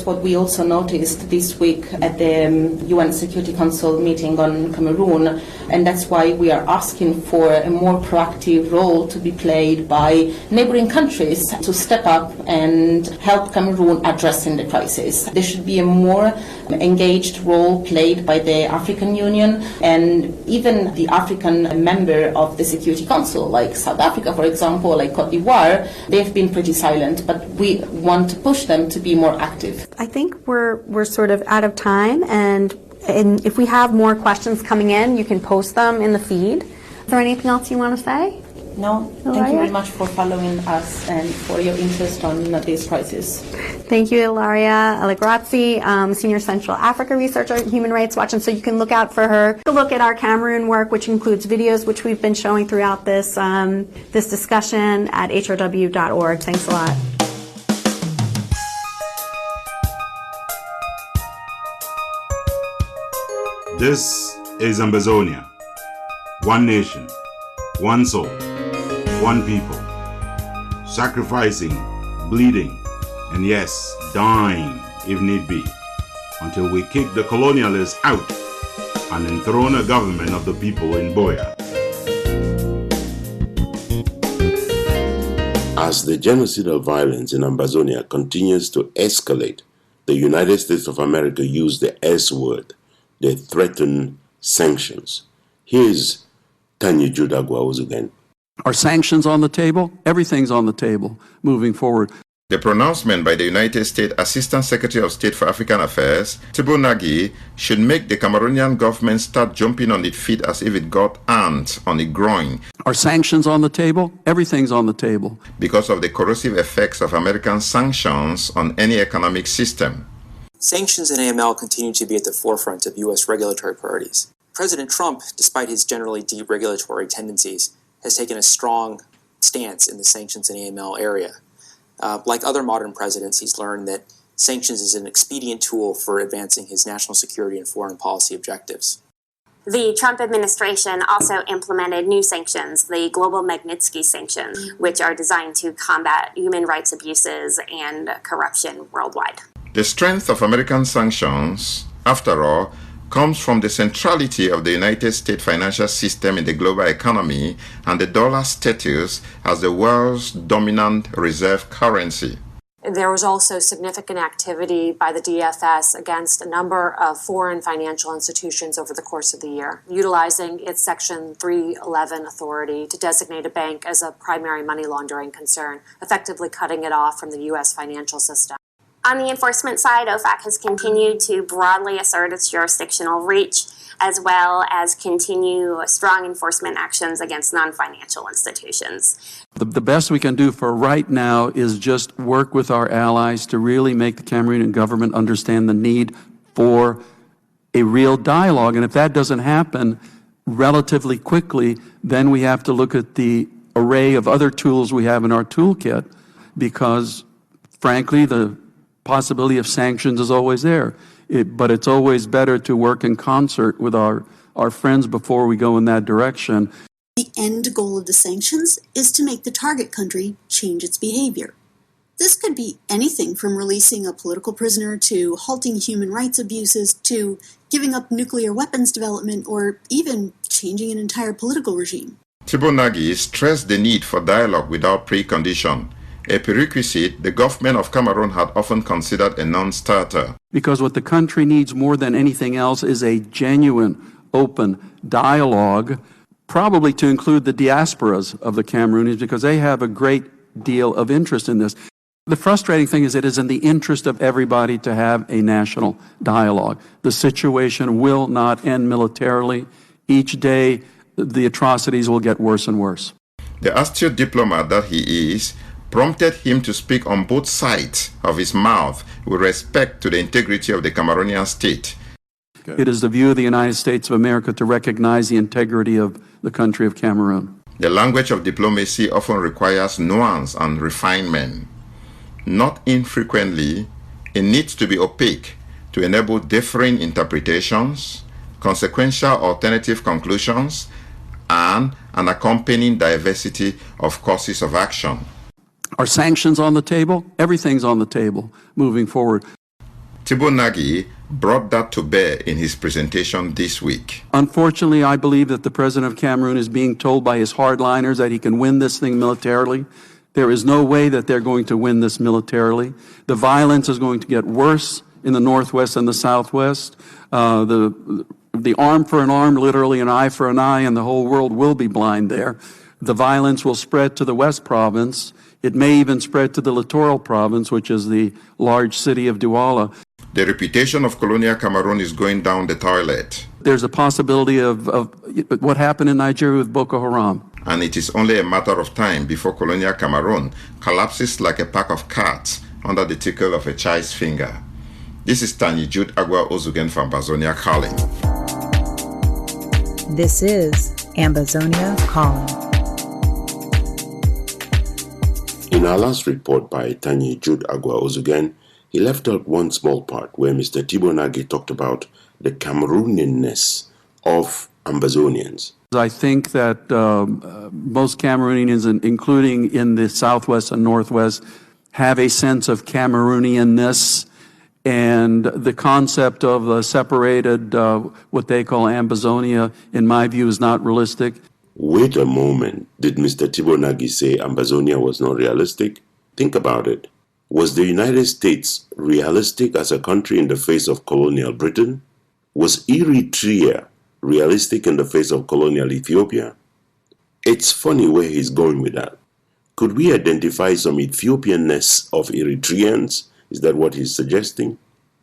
what we also noticed this week at the UN Security Council meeting on Cameroon, and that's why we are asking for a more proactive role to be played by neighboring countries to step up and help Cameroon addressing the crisis. There should be a more engaged role played by the African Union and even the African member of the Security Council, like South Africa, for example, like Cote d'Ivoire. They've been pretty silent, but we want to push them to be more active. I think we're sort of out of time, and if we have more questions coming in, you can post them in the feed. Is there anything else you want to say? No, thank you very much for following us and for your interest on this crisis. Thank you, Ilaria Allegrazzi, Senior Central Africa Researcher at Human Rights Watch, and so you can look out for her. Take a look at our Cameroon work, which includes videos which we've been showing throughout this this discussion at hrw.org. Thanks a lot. This is Ambazonia. One nation, one soul, one people. Sacrificing, bleeding, and yes, dying if need be, until we kick the colonialists out and enthrone a government of the people in BOYO. As the genocidal violence in Ambazonia continues to escalate, the United States of America used the S word. They threaten sanctions. Here's Tanya Judagwauz again. Are sanctions on the table? Everything's on the table moving forward. The pronouncement by the United States Assistant Secretary of State for African Affairs, Tribune, should make the Cameroonian government start jumping on its feet as if it got ants on its groin. Are sanctions on the table? Everything's on the table. Because of the corrosive effects of American sanctions on any economic system. Sanctions and AML continue to be at the forefront of U.S. regulatory priorities. President Trump, despite his generally deregulatory tendencies, has taken a strong stance in the sanctions and AML area. Like other modern presidents, he's learned that sanctions is an expedient tool for advancing his national security and foreign policy objectives. The Trump administration also implemented new sanctions, the Global Magnitsky sanctions, which are designed to combat human rights abuses and corruption worldwide. The strength of American sanctions, after all, comes from the centrality of the United States financial system in the global economy and the dollar's status as the world's dominant reserve currency. There was also significant activity by the DFS against a number of foreign financial institutions over the course of the year, utilizing its Section 311 authority to designate a bank as a primary money laundering concern, effectively cutting it off from the U.S. financial system. On the enforcement side, OFAC has continued to broadly assert its jurisdictional reach, as well as continue strong enforcement actions against non-financial institutions. The best we can do for right now is just work with our allies to really make the Cameroonian government understand the need for a real dialogue. And if that doesn't happen relatively quickly, then we have to look at the array of other tools we have in our toolkit, because frankly, the possibility of sanctions is always there. But it's always better to work in concert with our friends before we go in that direction. The end goal of the sanctions is to make the target country change its behavior. This could be anything from releasing a political prisoner to halting human rights abuses to giving up nuclear weapons development or even changing an entire political regime. Tribune stressed the need for dialogue without precondition, a prerequisite the government of Cameroon had often considered a non-starter. Because what the country needs more than anything else is a genuine, open dialogue, probably to include the diasporas of the Cameroonians, because they have a great deal of interest in this. The frustrating thing is it is in the interest of everybody to have a national dialogue. The situation will not end militarily. Each day, the atrocities will get worse and worse. The astute diplomat that he is prompted him to speak on both sides of his mouth with respect to the integrity of the Cameroonian state. It is the view of the United States of America to recognize the integrity of the country of Cameroon. The language of diplomacy often requires nuance and refinement. Not infrequently, it needs to be opaque to enable differing interpretations, consequential alternative conclusions, and an accompanying diversity of courses of action. Are sanctions on the table? Everything's on the table moving forward. Tibonagi brought that to bear in his presentation this week. Unfortunately, I believe that the president of Cameroon is being told by his hardliners that he can win this thing militarily. There is no way that they're going to win this militarily. The violence is going to get worse in the northwest and the southwest. The arm for an arm, literally an eye for an eye, and the whole world will be blind there. The violence will spread to the West Province. It may even spread to the Littoral Province, which is the large city of Douala. The reputation of colonial Cameroon is going down the toilet. There's a possibility of what happened in Nigeria with Boko Haram. And it is only a matter of time before colonial Cameroon collapses like a pack of cards under the tickle of a child's finger. This is Tanyi Jude Agua Ozugen from Ambazonia Calling. This is Ambazonia Calling. In our last report by Tanyi Jude Agua Ozugen, he left out one small part where Mr. Tibonagi talked about the Cameroonianness of Ambazonians. I think that most Cameroonians, including in the southwest and northwest, have a sense of Cameroonianness, and the concept of a separated, what they call Ambazonia, in my view, is not realistic. Wait a moment. Did Mr. Tibonagi say Ambazonia was not realistic? Think about it. Was the United States realistic as a country in the face of colonial Britain? Was Eritrea realistic in the face of colonial Ethiopia? It's funny where he's going with that. Could we identify some Ethiopianness of Eritreans? Is that what he's suggesting?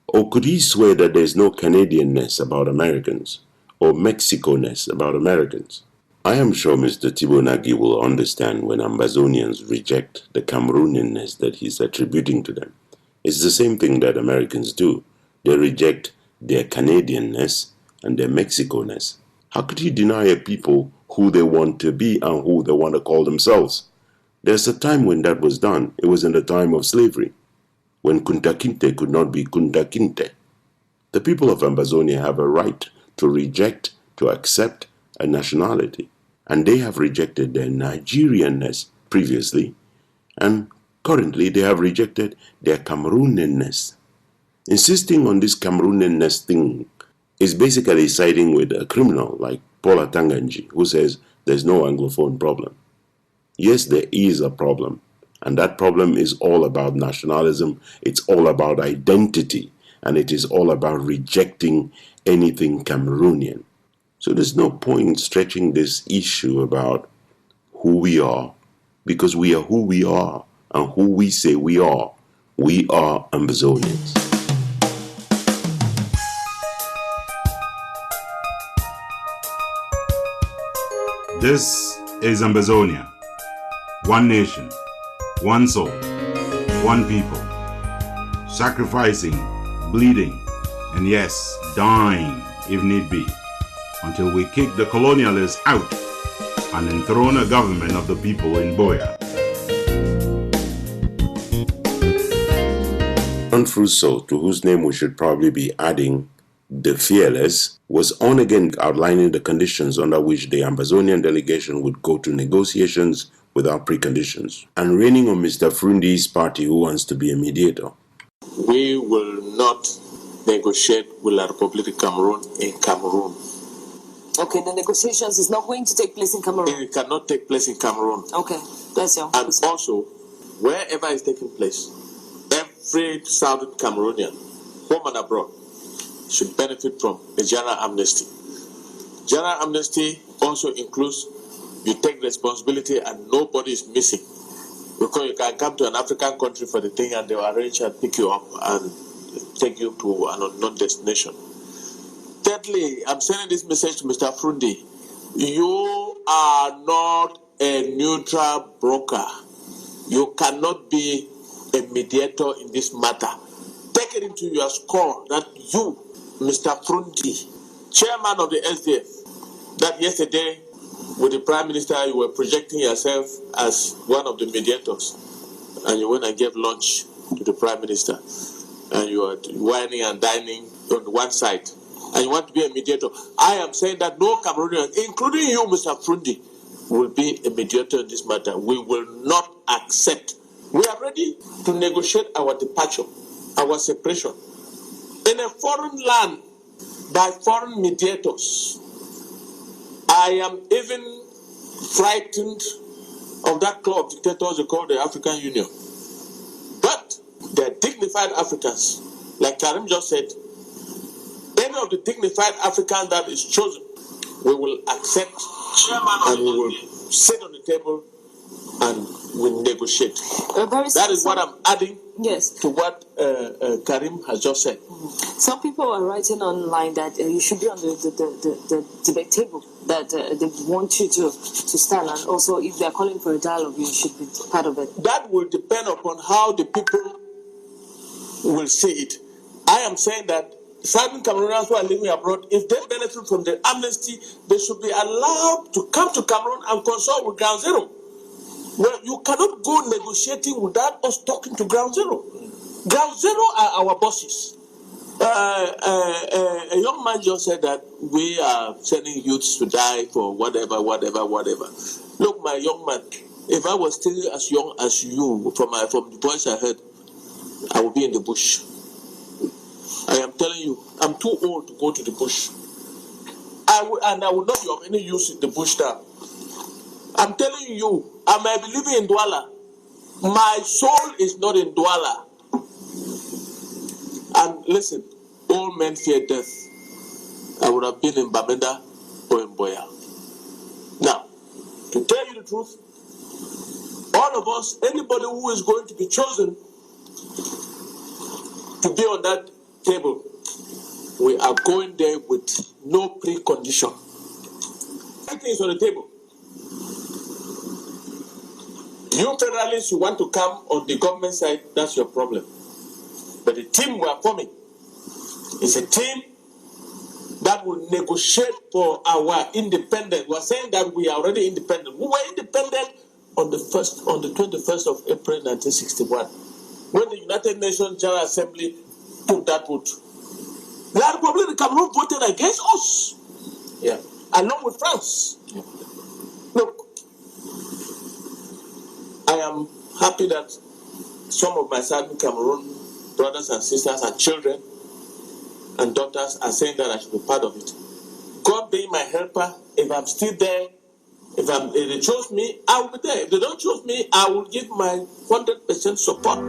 Or could he swear that there's no Canadianness about Americans or Mexico-ness about Americans? I am sure Mr. Tibonagi will understand when Ambazonians reject the Cameroonianness that he's attributing to them. It's the same thing that Americans do. They reject their Canadianness and their Mexico-ness. How could he deny a people who they want to be and who they want to call themselves? There's a time when that was done. It was in the time of slavery, when Kunta Kinte could not be Kunta Kinte. The people of Ambazonia have a right to reject, to accept a nationality, and they have rejected their Nigerianness previously, and currently they have rejected their Cameroonianness. Insisting on this Cameroonianness thing is basically siding with a criminal like Paula Tanganji, who says there's no Anglophone problem. Yes, there is a problem, and that problem is all about nationalism, it's all about identity, and it is all about rejecting anything Cameroonian. So there's no point stretching this issue about who we are, because we are who we are, and who we say we are. We are Ambazonians. This is Ambazonia. One nation, one soul, one people. Sacrificing, bleeding, and yes, dying if need be, until we kick the colonialists out and enthrone a government of the people in BOYO. Russo, to whose name we should probably be adding the Fearless, was on again outlining the conditions under which the Ambazonian delegation would go to negotiations without preconditions, and raining on Mr. Frundi's party, who wants to be a mediator. We will not negotiate with the Republic of Cameroon in Cameroon. Okay, the negotiations is not going to take place in Cameroon. It cannot take place in Cameroon. Okay, that's your. And also, wherever it's taking place, every Southern Cameroonian, home and abroad, should benefit from the general amnesty. General amnesty also includes you take responsibility and nobody is missing. Because you can come to an African country for the thing and they will arrange and pick you up and take you to an unknown destination. Thirdly, I'm sending this message to Mr. Frundi. You are not a neutral broker. You cannot be a mediator in this matter. Take it into your score that you, Mr. Frundi, chairman of the SDF, that yesterday with the Prime Minister you were projecting yourself as one of the mediators, and you went and gave lunch to the Prime Minister, and you are whining and dining on one side, and you want to be a mediator. I am saying that no Cameroonian, including you, Mr. Frundi, will be a mediator in this matter. We will not accept We are ready to negotiate our departure, our separation. In a foreign land, by foreign mediators, I am even frightened of that club of dictators they call the African Union. But they're dignified Africans. Like Karim just said, any of the dignified African that is chosen, we will accept and we will sit on the table and we negotiate. That is what I'm adding to what Karim has just said. Some people are writing online that you should be on the debate table, that they want you to stand, and also if they are calling for a dialogue, you should be part of it. That will depend upon how the people will see it. I am saying that Southern Cameroonians who are living abroad, if they benefit from the amnesty, they should be allowed to come to Cameroon and consult with Ground Zero. Well, you cannot go negotiating without us talking to Ground Zero. Ground Zero are our bosses. A young man just said that we are sending youths to die for whatever. Look, my young man, if I was still as young as you, from the voice I heard, I would be in the bush. I am telling you, I'm too old to go to the bush. I will not be of any use in the bush now. I'm telling you, I may be living in Douala. My soul is not in Douala. And listen, all men fear death. I would have been in Bamenda or in Boya. Now, to tell you the truth, all of us, anybody who is going to be chosen to be on that table, we are going there with no precondition. Everything is on the table. You federalists, you want to come on the government side, that's your problem. But the team we are forming is a team that will negotiate for our independence. We are saying that we are already independent. We were independent on the 21st of April 1961, when the United Nations General Assembly took that vote. The Republic of Cameroon voted against us, along with France. Look, I am happy that some of my Southern Cameroon brothers and sisters and children and daughters are saying that I should be part of it. God being my helper, if I'm still there, if they choose me, I will be there. If they don't choose me, I will give my 100% support.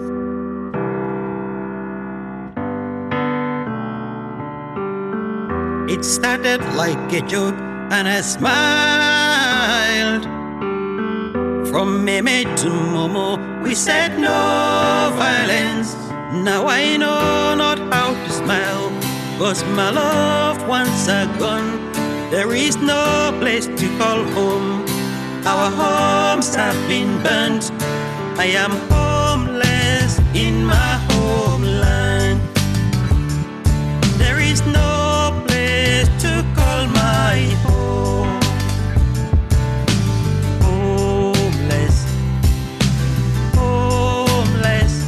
It started like a joke and I smiled. From Meme to Momo, we said no violence. Now I know not how to smile, 'cause my loved ones are gone. There is no place to call home. Our homes have been burnt. I am homeless in my homeland. There is no place to call my home. Homeless, homeless,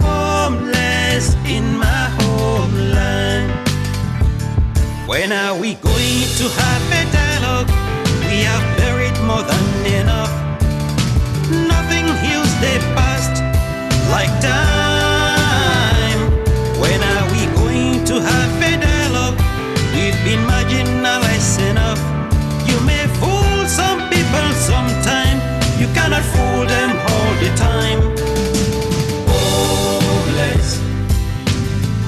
homeless in my homeland. When are we going to have a dialogue? We have buried more than enough. Nothing heals the past like time. When are we going to have a dialogue? We've been marginalized enough. You may fool some people sometime. You cannot fool them all the time. Homeless,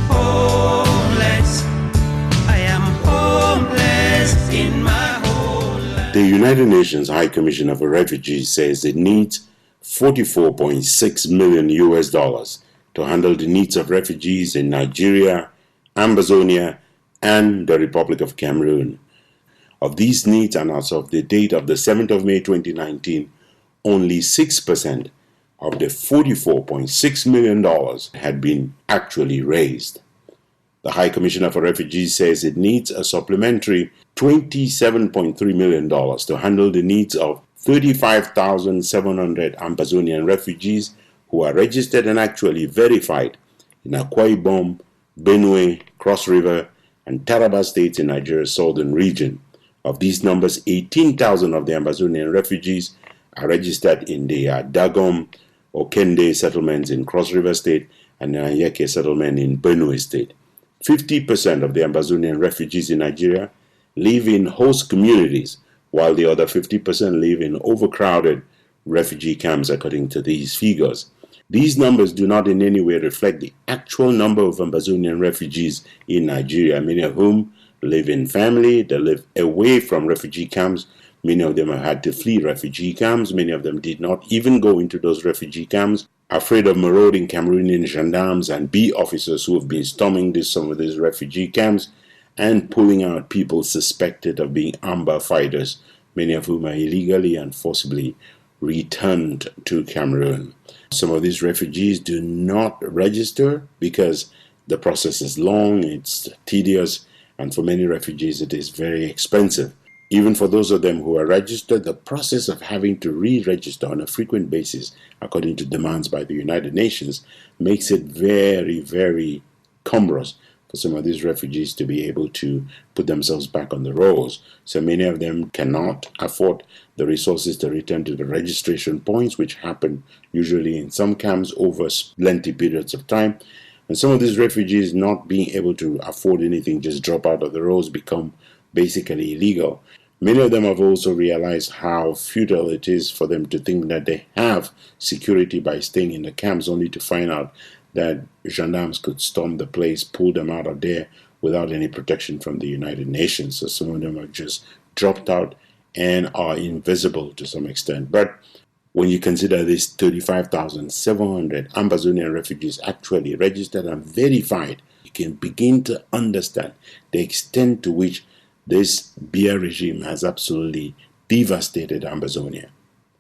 homeless. I am homeless in my homeland. The United Nations High Commissioner for Refugees says it needs $44.6 million to handle the needs of refugees in Nigeria, Ambazonia, and the Republic of Cameroon. Of these needs, and as of the date of the 7th of May 2019, only 6% of the $44.6 million had been actually raised. The High Commissioner for Refugees says it needs a supplementary $27.3 million to handle the needs of 35,700 Ambazonian refugees who are registered and actually verified in Akwa Ibom, Benue, Cross River, and Taraba states in Nigeria's southern region. Of these numbers, 18,000 of the Ambazonian refugees are registered in the Dagom, Okende settlements in Cross River State, and Nanyeke settlement in Benue State. 50% of the Ambazonian refugees in Nigeria live in host communities, while the other 50% live in overcrowded refugee camps, according to these figures. These numbers do not in any way reflect the actual number of Ambazonian refugees in Nigeria, many of whom live in family, they live away from refugee camps. Many of them have had to flee refugee camps. Many of them did not even go into those refugee camps, afraid of marauding Cameroonian gendarmes and B officers who have been storming some of these refugee camps and pulling out people suspected of being Amba fighters, many of whom are illegally and forcibly returned to Cameroon. Some of these refugees do not register because the process is long, it's tedious, and for many refugees it is very expensive. Even for those of them who are registered, the process of having to re-register on a frequent basis, according to demands by the United Nations, makes it very, very cumbrous for some of these refugees to be able to put themselves back on the rolls. So many of them cannot afford the resources to return to the registration points, which happen usually in some camps over lengthy periods of time. And some of these refugees, not being able to afford anything, just drop out of the rolls, become basically illegal. Many of them have also realized how futile it is for them to think that they have security by staying in the camps, only to find out that gendarmes could storm the place, pull them out of there without any protection from the United Nations. So some of them have just dropped out and are invisible to some extent. But when you consider these 35,700 Ambazonian refugees actually registered and verified, you can begin to understand the extent to which this beer regime has absolutely devastated Ambazonia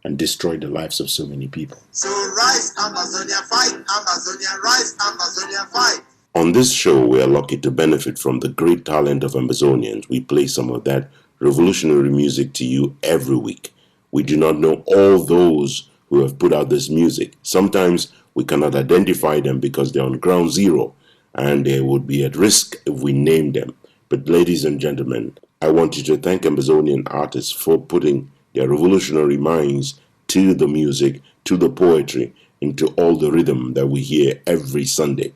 and destroyed the lives of so many people. So rise, Ambazonia, fight! Ambazonia, rise, Ambazonia, fight! On this show, we are lucky to benefit from the great talent of Ambazonians. We play some of that revolutionary music to you every week. We do not know all those who have put out this music. Sometimes we cannot identify them because they're on ground zero and they would be at risk if we name them. But ladies and gentlemen, I want you to thank Ambazonian artists for putting their revolutionary minds to the music, to the poetry, into all the rhythm that we hear every Sunday.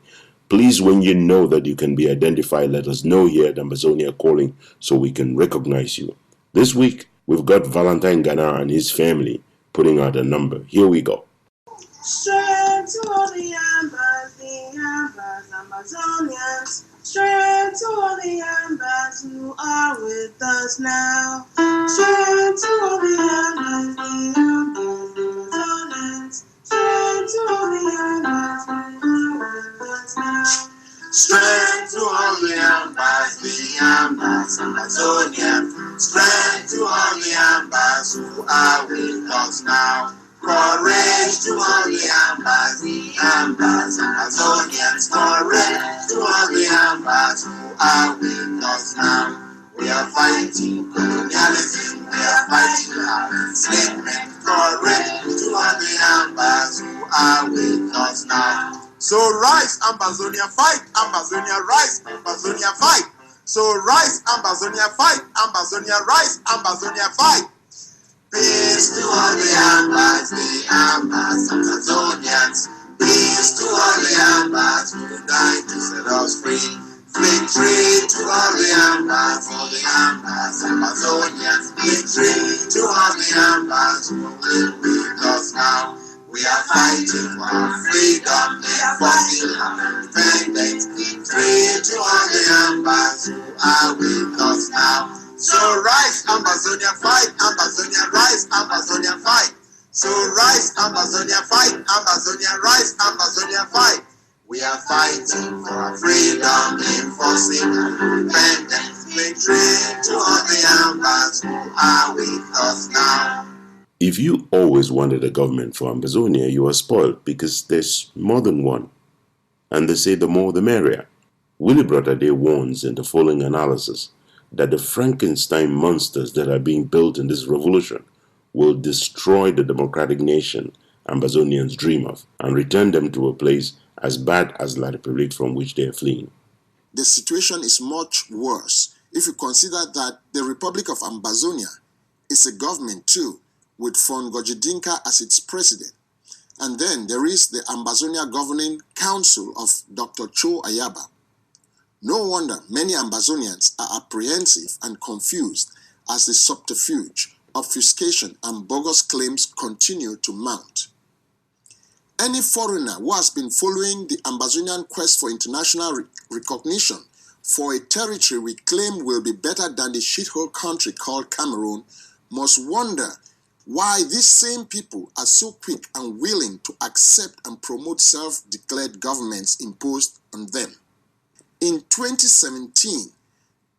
Please, when you know that you can be identified, let us know here at Ambazonia Calling so we can recognize you. This week, we've got Valentine Ghana and his family putting out a number. Here we go. Straight to all the Ambazonians. Straight to all the Ambas who are with us now. Straight to all the Ambazonians. Straight to all the Ambas who are with us now. Straight to all the Ambas, Ambazonians. Straight to all the Ambas who are with us now. Courage to all the Ambas, Ambazonians. Courage to all the Ambas who are with us now. We are fighting colonialism, we are fighting enslavement. Courage to all the Ambas who are with us now. So rise, Ambazonia, fight! Ambazonia, rise! Ambazonia, fight! So rise, Ambazonia, fight! Ambazonia, rise! Ambazonia, fight! Peace to all the Ambas, Ambazonians. Peace to all the Ambas who died to set us free. Victory to all the Ambas, Ambazonians. Victory to all the Ambas who will be with us now. We are fighting for our freedom, enforcing our independence. Victory to all the Ambas who are with us now. So rise, Ambazonia, fight! Ambazonia, rise! Ambazonia, fight! So rise, Ambazonia, fight! Ambazonia, rise! Ambazonia, fight! We are fighting for our freedom, enforcing our independence. Victory to all the Ambas who are with us now. If you always wanted a government for Ambazonia, you are spoiled because there's more than one. And they say the more the merrier. Willie Brotherday warns in the following analysis that the Frankenstein monsters that are being built in this revolution will destroy the democratic nation Ambazonians dream of and return them to a place as bad as La Republique from which they are fleeing. The situation is much worse if you consider that the Republic of Ambazonia is a government too, with Fon Gojidinka as its president. And then there is the Ambazonia Governing Council of Dr. Cho Ayaba. No wonder many Ambazonians are apprehensive and confused as the subterfuge, obfuscation, and bogus claims continue to mount. Any foreigner who has been following the Ambazonian quest for international recognition for a territory we claim will be better than the shithole country called Cameroon must wonder why these same people are so quick and willing to accept and promote self-declared governments imposed on them. In 2017,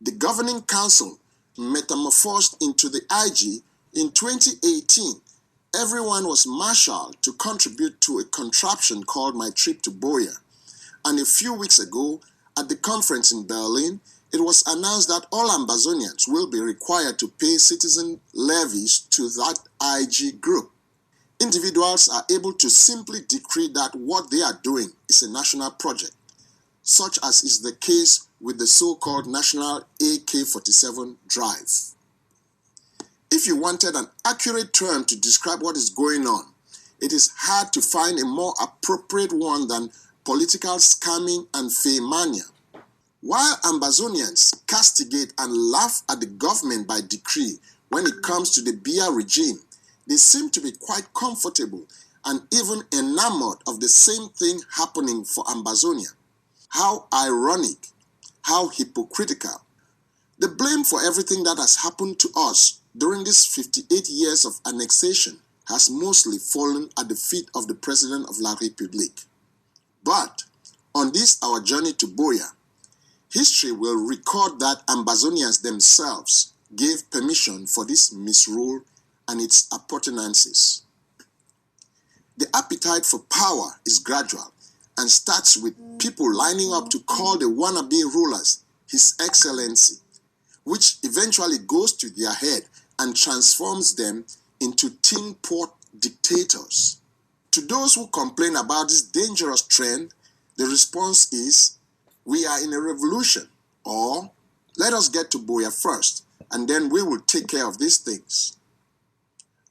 the Governing Council metamorphosed into the IG. In 2018, everyone was marshaled to contribute to a contraption called My Trip to BOYO. And a few weeks ago, at the conference in Berlin, it was announced that all Ambazonians will be required to pay citizen levies to that IG group. Individuals are able to simply decree that what they are doing is a national project, such as is the case with the so-called National AK-47 drive. If you wanted an accurate term to describe what is going on, it is hard to find a more appropriate one than political scamming and fame-mania. While Ambazonians castigate and laugh at the government by decree when it comes to the Biya regime, they seem to be quite comfortable and even enamored of the same thing happening for Ambazonia. How ironic, how hypocritical. The blame for everything that has happened to us during these 58 years of annexation has mostly fallen at the feet of the President of La République. But on this our journey to BOYO, history will record that Ambazonians themselves gave permission for this misrule and its appurtenances. The appetite for power is gradual and starts with people lining up to call the wannabe rulers His Excellency, which eventually goes to their head and transforms them into tin pot dictators. To those who complain about this dangerous trend, the response is, we are in a revolution, or let us get to BOYO first, and then we will take care of these things.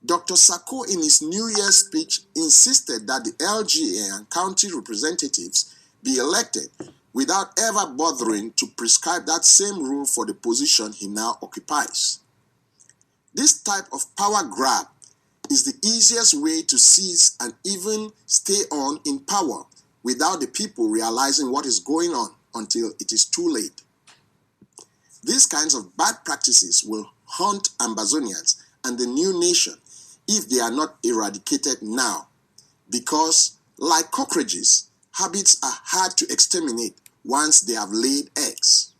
Dr. Sako in his New Year's speech insisted that the LGA and county representatives be elected without ever bothering to prescribe that same rule for the position he now occupies. This type of power grab is the easiest way to seize and even stay on in power without the people realizing what is going on until it is too late. These kinds of bad practices will haunt Ambazonians and the new nation if they are not eradicated now, because, like cockroaches, habits are hard to exterminate once they have laid eggs.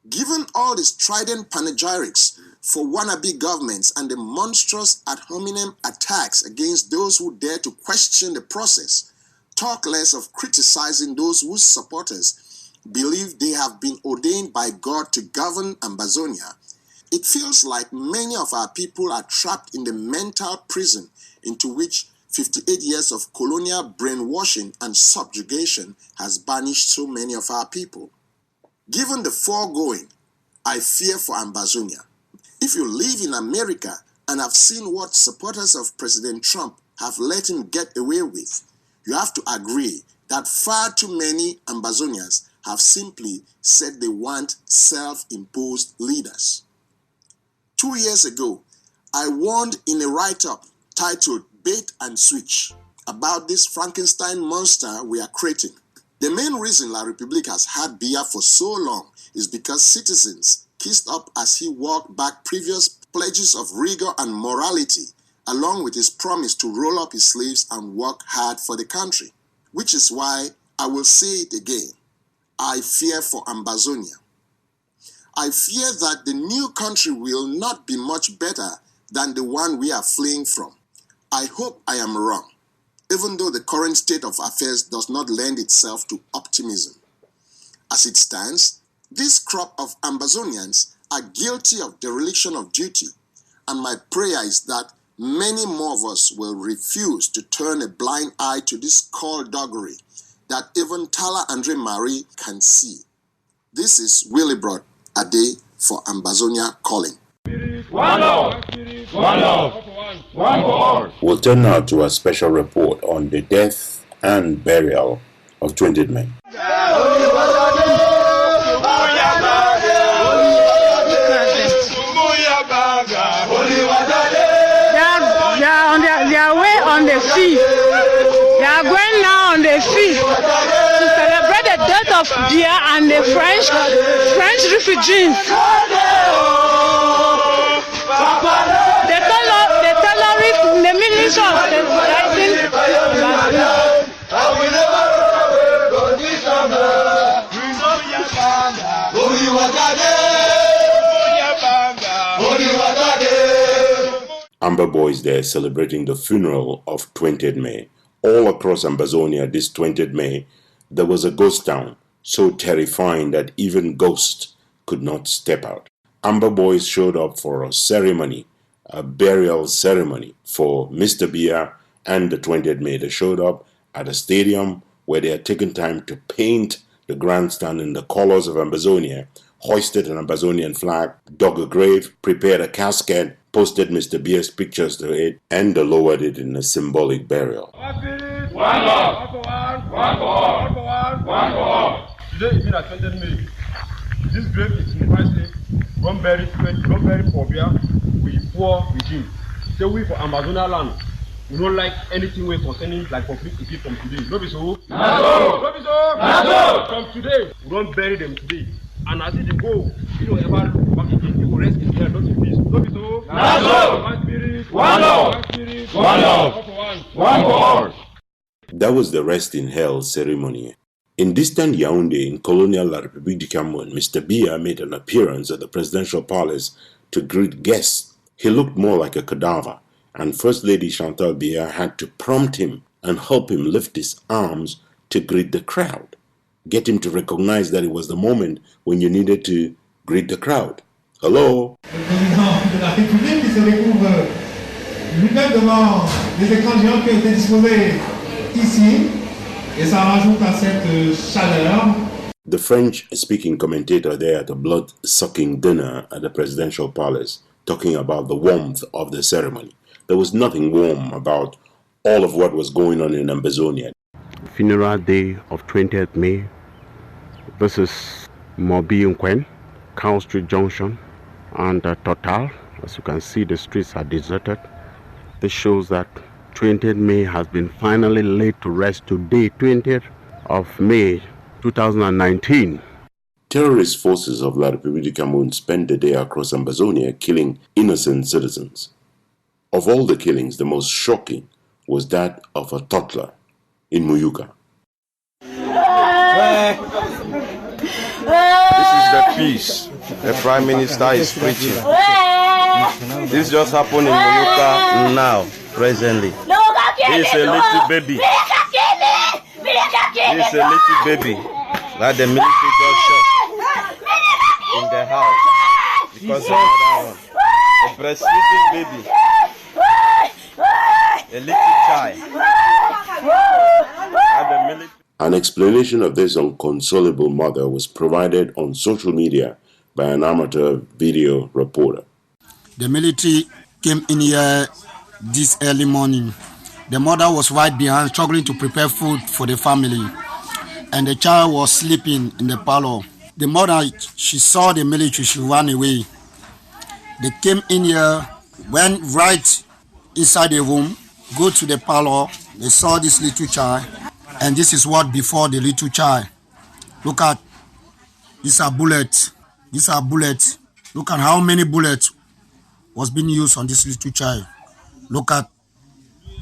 Given all the strident panegyrics for wannabe governments and the monstrous ad hominem attacks against those who dare to question the process, talk less of criticizing those whose supporters believe they have been ordained by God to govern Ambazonia, it feels like many of our people are trapped in the mental prison into which 58 years of colonial brainwashing and subjugation has banished so many of our people. Given the foregoing, I fear for Ambazonia. If you live in America and have seen what supporters of President Trump have let him get away with, you have to agree that far too many Ambazonians have simply said they want self-imposed leaders. 2 years ago, I warned in a write-up titled Bait and Switch about this Frankenstein monster we are creating. The main reason La République has had Biya for so long is because citizens kissed up as he walked back previous pledges of rigor and morality, along with his promise to roll up his sleeves and work hard for the country. Which is why I will say it again. I fear for Ambazonia. I fear that the new country will not be much better than the one we are fleeing from. I hope I am wrong, even though the current state of affairs does not lend itself to optimism. As it stands, this crop of Ambazonians are guilty of dereliction of duty, and my prayer is that many more of us will refuse to turn a blind eye to this skullduggery that even Tala Andre Marie can see. This is Willibrod Ade for Ambazonia Calling. One love, one love. We'll turn now to a special report on the death and burial of 20 men. They are way on the feet. They are going now on the feet to celebrate the death of Dia and the French refugees. The terrorists, the militia of Amber boys there celebrating the funeral of 20th May. All across Ambazonia this 20th May, there was a ghost town so terrifying that even ghosts could not step out. Amber boys showed up for a ceremony, a burial ceremony for Mr. Bia and the 20th May. They showed up at a stadium where they had taken time to paint the grandstand in the colors of Ambazonia, hoisted an Ambazonian flag, dug a grave, prepared a casket, posted Mr. Bia's pictures to it, and lowered it in a symbolic burial. One love. One for all. Today is at 20th May. This grave is precisely don't bury phobia with poor regime. Say we for Ambazonia land, we don't like anything we concerning like conflict from today. No be so? No be so? From today, we don't bury them today. And as it go, you don't ever look back again. You will rest in hell, not in peace. No be so? One spirit, one love. One spirit, one love. One for all. That was the rest in hell ceremony. In distant Yaoundé, in colonial La République du Cameroun, Mr. Bia made an appearance at the presidential palace to greet guests. He looked more like a cadaver, and First Lady Chantal Bia had to prompt him and help him lift his arms to greet the crowd, get him to recognize that it was the moment when you needed to greet the crowd. Hello? Le président de la République qui se découvre lui-même devant les écrans géants qui ont été disposés ici. Et ça rajoute à cette chaleur. The French-speaking commentator there at a blood-sucking dinner at the presidential palace, talking about the warmth of the ceremony. There was nothing warm about all of what was going on in Ambazonia. Funeral day of 20th May. This is Ntumfoyn, Cow Street Junction, and Total. As you can see, the streets are deserted. This shows that 20th May has been finally laid to rest today, 20th of May 2019. Terrorist forces of La République du Cameroun spent the day across Ambazonia killing innocent citizens. Of all the killings, the most shocking was that of a toddler in Muyuka. This is the peace the Prime Minister is preaching. This just happened in Muyuka now, presently. He is a little baby. He is a little baby that the military just shot in the house because of another one. A breastfeeding baby. A little child. And the military. An explanation of this inconsolable mother was provided on social media by an amateur video reporter. The military came in here this early morning. The mother was right behind, struggling to prepare food for the family, and the child was sleeping in the parlor. The mother, she saw the military, she ran away. They came in here, went right inside the room, go to the parlor. They saw this little child, and this is what before the little child. Look at, these are bullets. These are bullets. Look at how many bullets was being used on this little child. Look at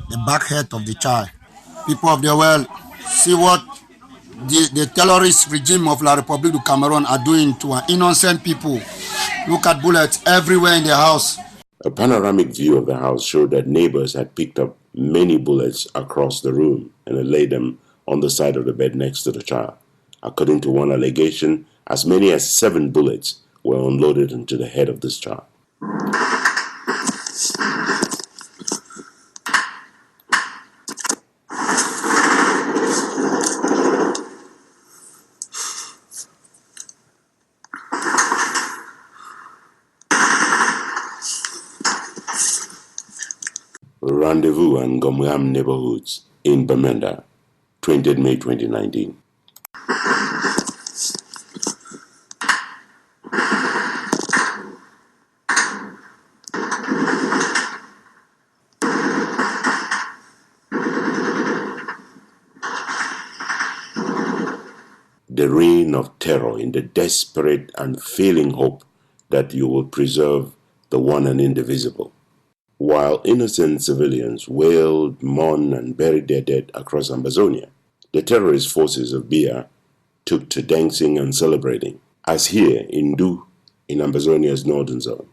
the back head of the child. People of the world, see what the terrorist regime of La République du Cameroun are doing to our innocent people. Look at bullets everywhere in the house. A panoramic view of the house showed that neighbors had picked up many bullets across the room and had laid them on the side of the bed next to the child. According to one allegation, as many as 7 bullets were unloaded into the head of this child. Rendezvous and Ngomram neighborhoods in Bamenda, 20th May 2019. The reign of terror in the desperate and failing hope that you will preserve the one and indivisible. While innocent civilians wailed, mourned, and buried their dead across Ambazonia, the terrorist forces of BIA took to dancing and celebrating, as here in Du, in Ambazonia's northern zone.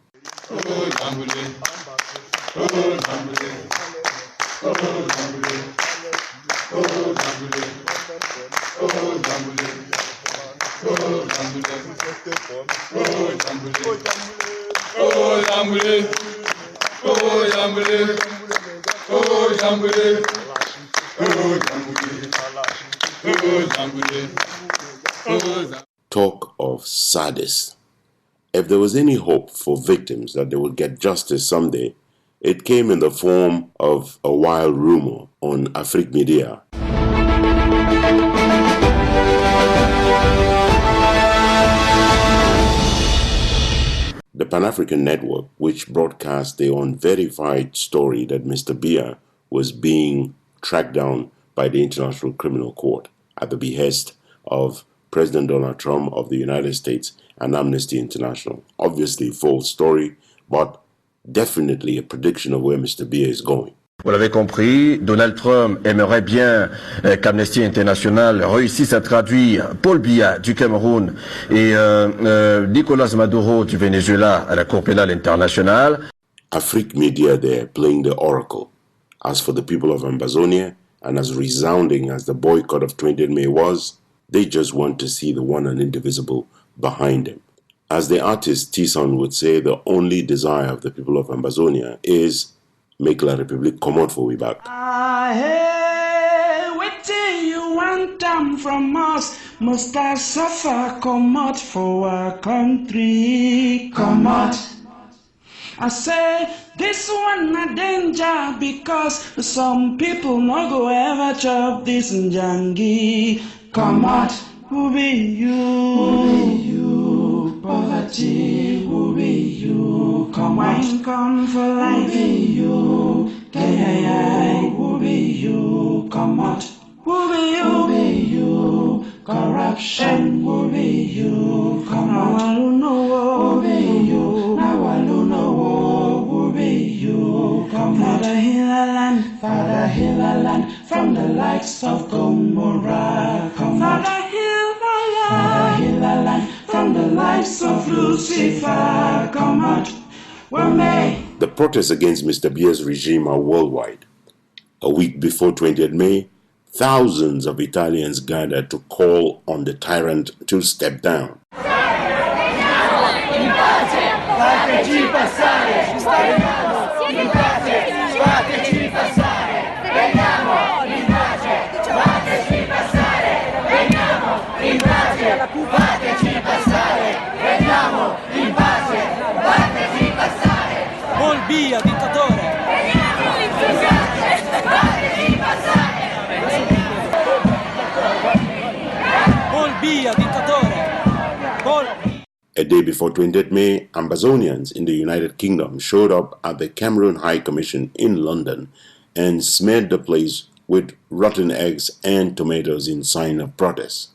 Talk of sadists. If there was any hope for victims that they would get justice someday, it came in the form of a wild rumor on Afrique Media. The Pan-African Network, which broadcast their unverified story that Mr. Biya was being tracked down by the International Criminal Court at the behest of President Donald Trump of the United States and Amnesty International. Obviously a false story, but definitely a prediction of where Mr. Biya is going. Vous l'avez compris, Donald Trump aimerait bien qu'Amnesty International réussisse à traduire Paul Biya du Cameroun et Nicolas Maduro du Venezuela à la Cour pénale internationale. Afrique Media there playing the oracle. As for the people of Ambazonia, and as resounding as the boycott of 20th May was, they just want to see the one and indivisible behind them. As the artist T-Son would say, the only desire of the people of Ambazonia is make La République come out for we back. Hey, what do you want them from us? Must I suffer? Come out for our country. Come out. I say this one a danger because some people no go ever chop this jangi. Come out. Who be you? Who be you? Poverty. Who be you? Come on, come for life. Who be you? Who be you? Come out. Who be you? Who be you? Corruption. Who be you? Come out. Who be you? Now I don't know. Who be you? Come out. Father heal our land. Father heal our land from the likes of Gomorrah. Come out. Father heal our land. Father heal our land from the likes of Lucifer. Come out. The protests against Mr. Biya's regime are worldwide. A week before 20th May, thousands of Italians gathered to call on the tyrant to step down. Via, dittatore! Via, dittatore! A day before 20th May, Ambazonians in the United Kingdom showed up at the Cameroon High Commission in London and smeared the place with rotten eggs and tomatoes in sign of protest.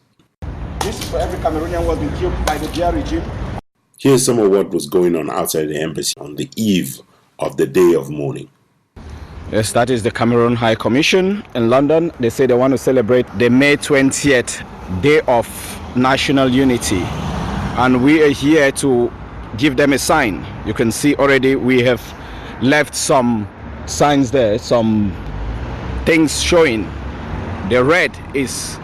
This is for every Cameroonian who has been killed by the Biya regime. Here's some of what was going on outside the embassy on the eve of the day of mourning. Yes, that is the Cameroon High Commission in London. They say they want to celebrate the May 20th Day of National Unity. And we are here to give them a sign. You can see already we have left some signs there, some things showing. The red is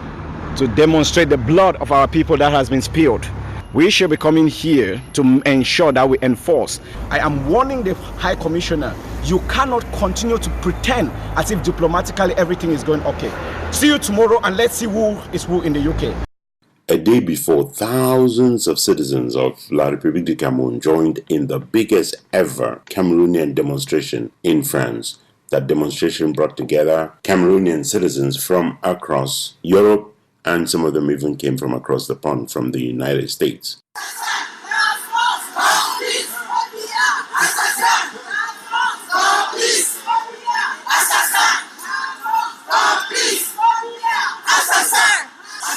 to demonstrate the blood of our people that has been spilled. We should be coming here to ensure that we enforce. I am warning the High Commissioner, you cannot continue to pretend as if diplomatically everything is going okay. See you tomorrow and let's see who is who in the UK. A day before, thousands of citizens of La République du Cameroun joined in the biggest ever Cameroonian demonstration in France That demonstration brought together Cameroonian citizens from across Europe, and some of them even came from across the pond from the United States.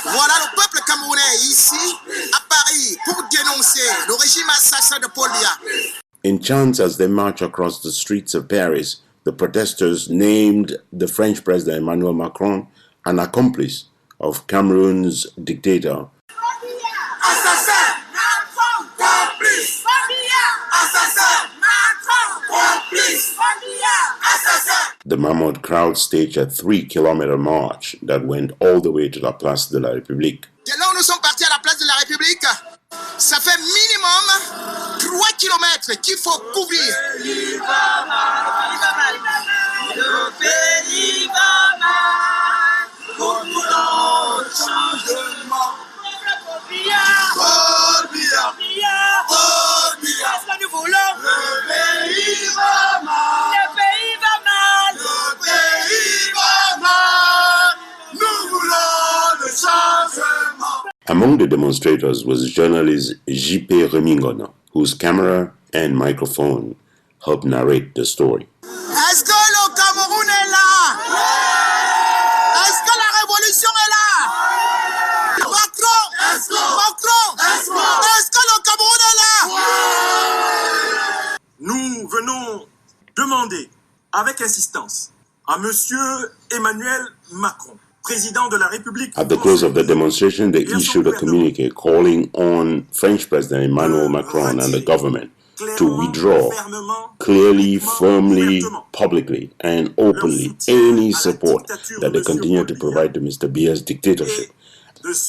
Voilà le peuple camerounais ici, à Paris, pour dénoncer le régime assassin de Paul Biya. In chants as they march across the streets of Paris, the protesters named the French President Emmanuel Macron an accomplice of Cameroon's dictator. The mammoth crowd staged a 3-kilometer march that went all the way to la Place de la République. Dès là où nous sommes partis à la place de la République, ça fait minimum 3 kilomètres qu'il faut couvrir. Le pays va mal, le pays va mal, pour nous changement. Paul Biya, est-ce que nous voulons? Le pays va mal, le pays va mal, le pays va mal, nous voulons le changement. Among the demonstrators was journalist J.P. Remingona, whose camera and microphone helped narrate the story. Est-ce que le Cameroun est là? Est-ce que la révolution est là? Macron! Est-ce que le Cameroun est là? Nous venons demander avec insistance à Monsieur Emmanuel Macron, Président de la République. At the close of the demonstration, they issued a communique calling on French President Emmanuel Macron and the government to withdraw clearly, firmly, publicly, and openly any support that they continue to provide to Mr. Biya's dictatorship,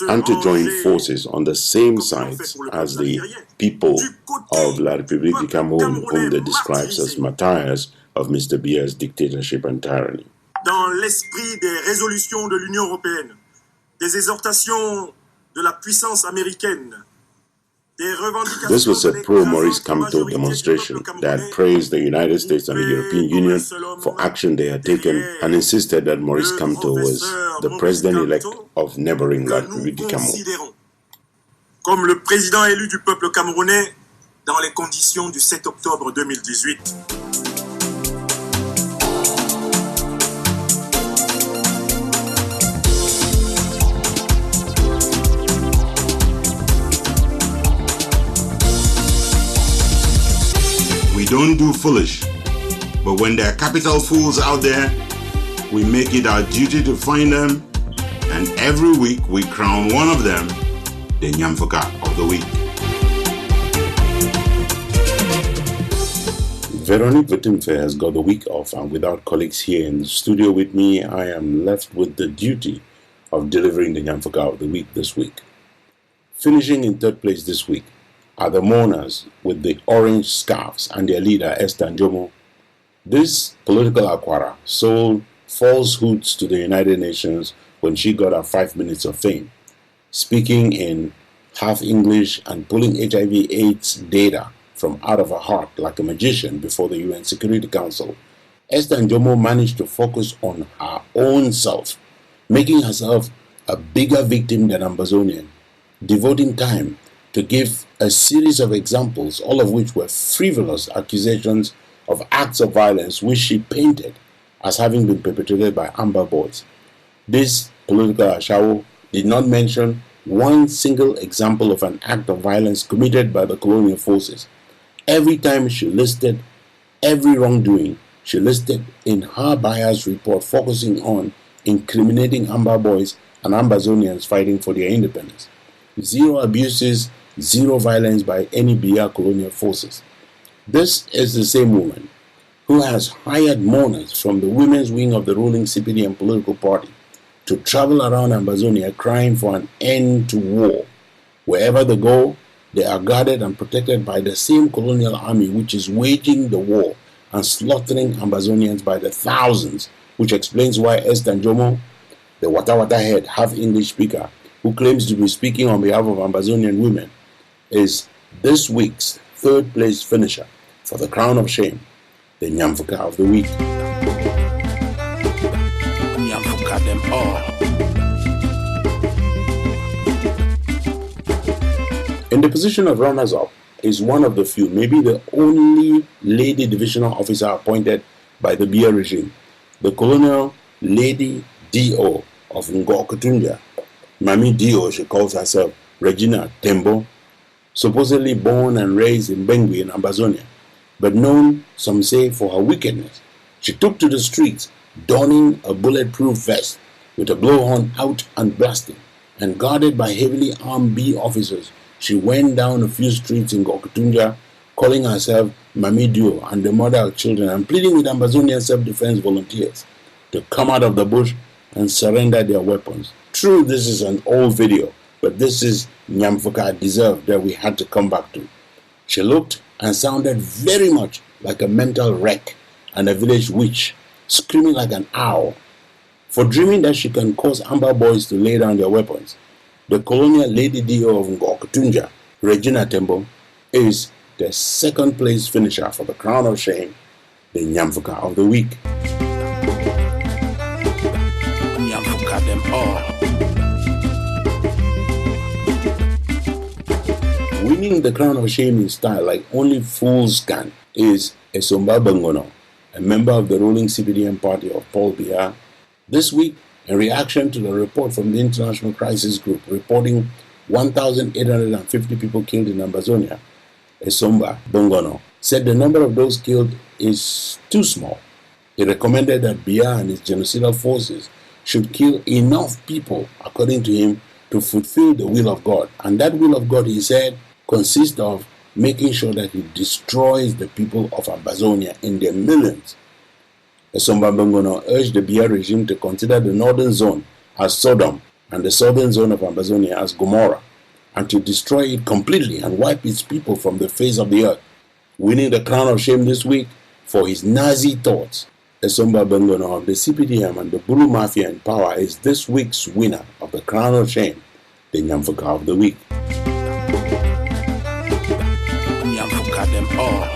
and to join forces on the same sides as the people of La République du Cameroun, whom they describe as martyrs of Mr. Biya's dictatorship and tyranny. Dans l'esprit des résolutions de l'Union européenne, des exhortations de la puissance américaine, des revendications. This was a pro-Maurice Kamto demonstration that praised the United States and the European Union for action they had taken and insisted that Maurice Kamto was the president-elect of neighboring La République du Cameroun. Comme le président élu du peuple camerounais dans les conditions du 7 octobre 2018. We don't do foolish, but when there are capital fools out there, we make it our duty to find them, and every week we crown one of them the Nyamfuka of the Week. Veronique Vitimfe has got the week off, and without colleagues here in the studio with me, I am left with the duty of delivering the Nyamfuka of the Week this week. Finishing in third place this week are the mourners with the orange scarves and their leader Esther Njomo. This political aquara sold falsehoods to the United Nations when she got her 5 minutes of fame, speaking in half English and pulling HIV/AIDS data from out of her heart like a magician before the UN Security Council. Esther Njomo managed to focus on her own self, making herself a bigger victim than Ambazonian, devoting time to give a series of examples, all of which were frivolous accusations of acts of violence which she painted as having been perpetrated by Amber boys. This political ashawo did not mention one single example of an act of violence committed by the colonial forces. Every time she listed every wrongdoing, she listed in her bias report focusing on incriminating Amber boys and Ambazonians fighting for their independence. Zero abuses, zero violence by any Biya colonial forces. This is the same woman who has hired mourners from the women's wing of the ruling CPDM political party to travel around Ambazonia crying for an end to war. Wherever they go, they are guarded and protected by the same colonial army which is waging the war and slaughtering Ambazonians by the thousands, which explains why Esther Njomo, the Wata head, half-English speaker, who claims to be speaking on behalf of Ambazonian women, is this week's third place finisher for the crown of shame, the Nyamfuka of the Week. all. In the position of runners-up is one of the few, maybe the only lady divisional officer appointed by the BIA regime, the colonial Lady D.O. of NGOKETUNJIA. Mami D.O., she calls herself Regina Tembo, supposedly born and raised in Bengui in Ambazonia, but known, some say, for her wickedness. She took to the streets, donning a bulletproof vest with a blowhorn out and blasting, and guarded by heavily armed B officers. She went down a few streets in NGOKETUNJIA, calling herself Mami Dio and the mother of children, and pleading with Ambazonian self-defense volunteers to come out of the bush and surrender their weapons. True, this is an old video, but this is Nyamfuka deserved that we had to come back to. She looked and sounded very much like a mental wreck and a village witch, screaming like an owl, for dreaming that she can cause Amber boys to lay down their weapons. The colonial Lady D.O. of NGOKETUNJIA, Regina Tembo, is the second place finisher for the Crown of Shame, the Nyamfuka of the Week. Nyamfuka them all. Winning the Crown of Shame in style like only fools can is Esomba Bangono, a member of the ruling CPDM party of Paul Biya. This week, in reaction to the report from the International Crisis Group reporting 1,850 people killed in Ambazonia, Esomba Bangono said the number of those killed is too small. He recommended that Biya and his genocidal forces should kill enough people, according to him, to fulfill the will of God. And that will of God, he said, consists of making sure that he destroys the people of Ambazonia in their millions. Esomba Bangono urged the Biya regime to consider the northern zone as Sodom and the southern zone of Ambazonia as Gomorrah, and to destroy it completely and wipe its people from the face of the earth. Winning the Crown of Shame this week for his Nazi thoughts, Esomba Bangono of the CPDM and the Buru Mafia in power is this week's winner of the Crown of Shame, the Nyamfuka of the Week. Nyamfuka them all.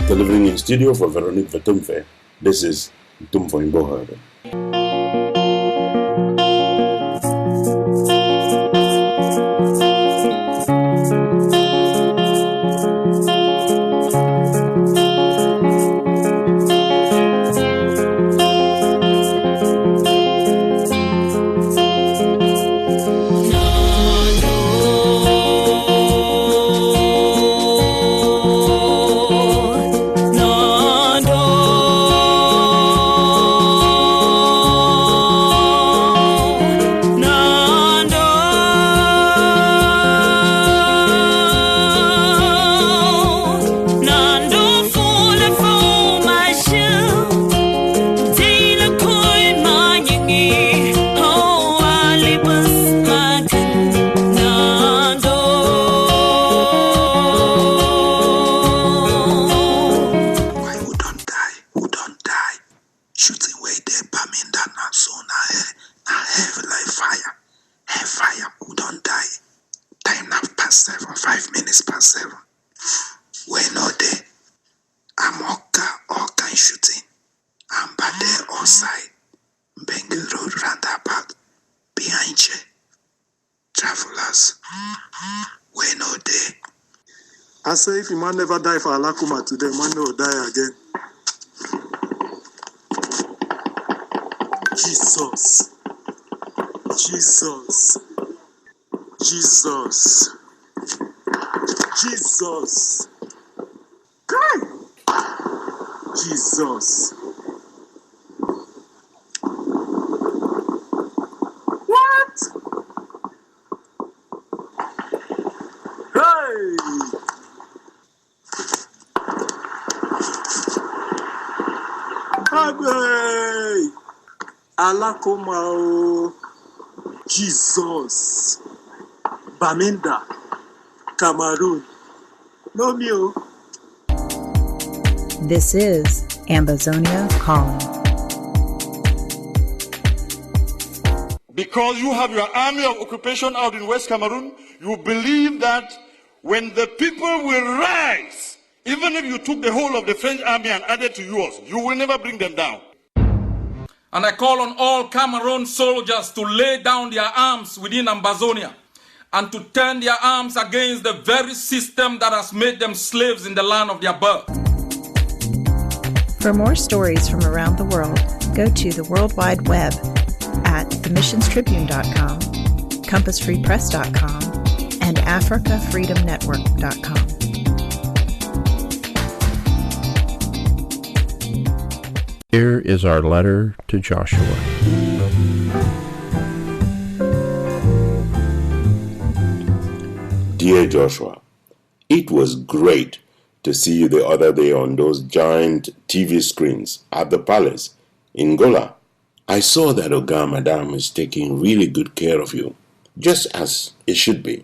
Delivering in studio for Veronique Vetumfe, this is Ntumfoyn Herbert. I say if a man never die for Alakuma today, man will die again. Jesus. Jesus. Jesus. Jesus. God. Jesus. What? Hey! Hey! Alakoma, Jesus, Bamenda, Cameroon, no me. This is Ambazonia Calling. Because you have your army of occupation out in West Cameroon, you believe that when the people will rise Even if you took the whole of the French army and added to yours, you will never bring them down. And I call on all Cameroon soldiers to lay down their arms within Ambazonia and to turn their arms against the very system that has made them slaves in the land of their birth. For more stories from around the world, go to the World Wide Web at themissionstribune.com, compassfreepress.com, and africafreedomnetwork.com. Here is our letter to Joshua. Dear Joshua, it was great to see you the other day on those giant TV screens at the palace in Gola. I saw that Oga Madam is taking really good care of you, just as it should be.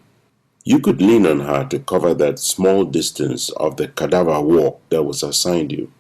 You could lean on her to cover that small distance of the cadaver walk that was assigned you.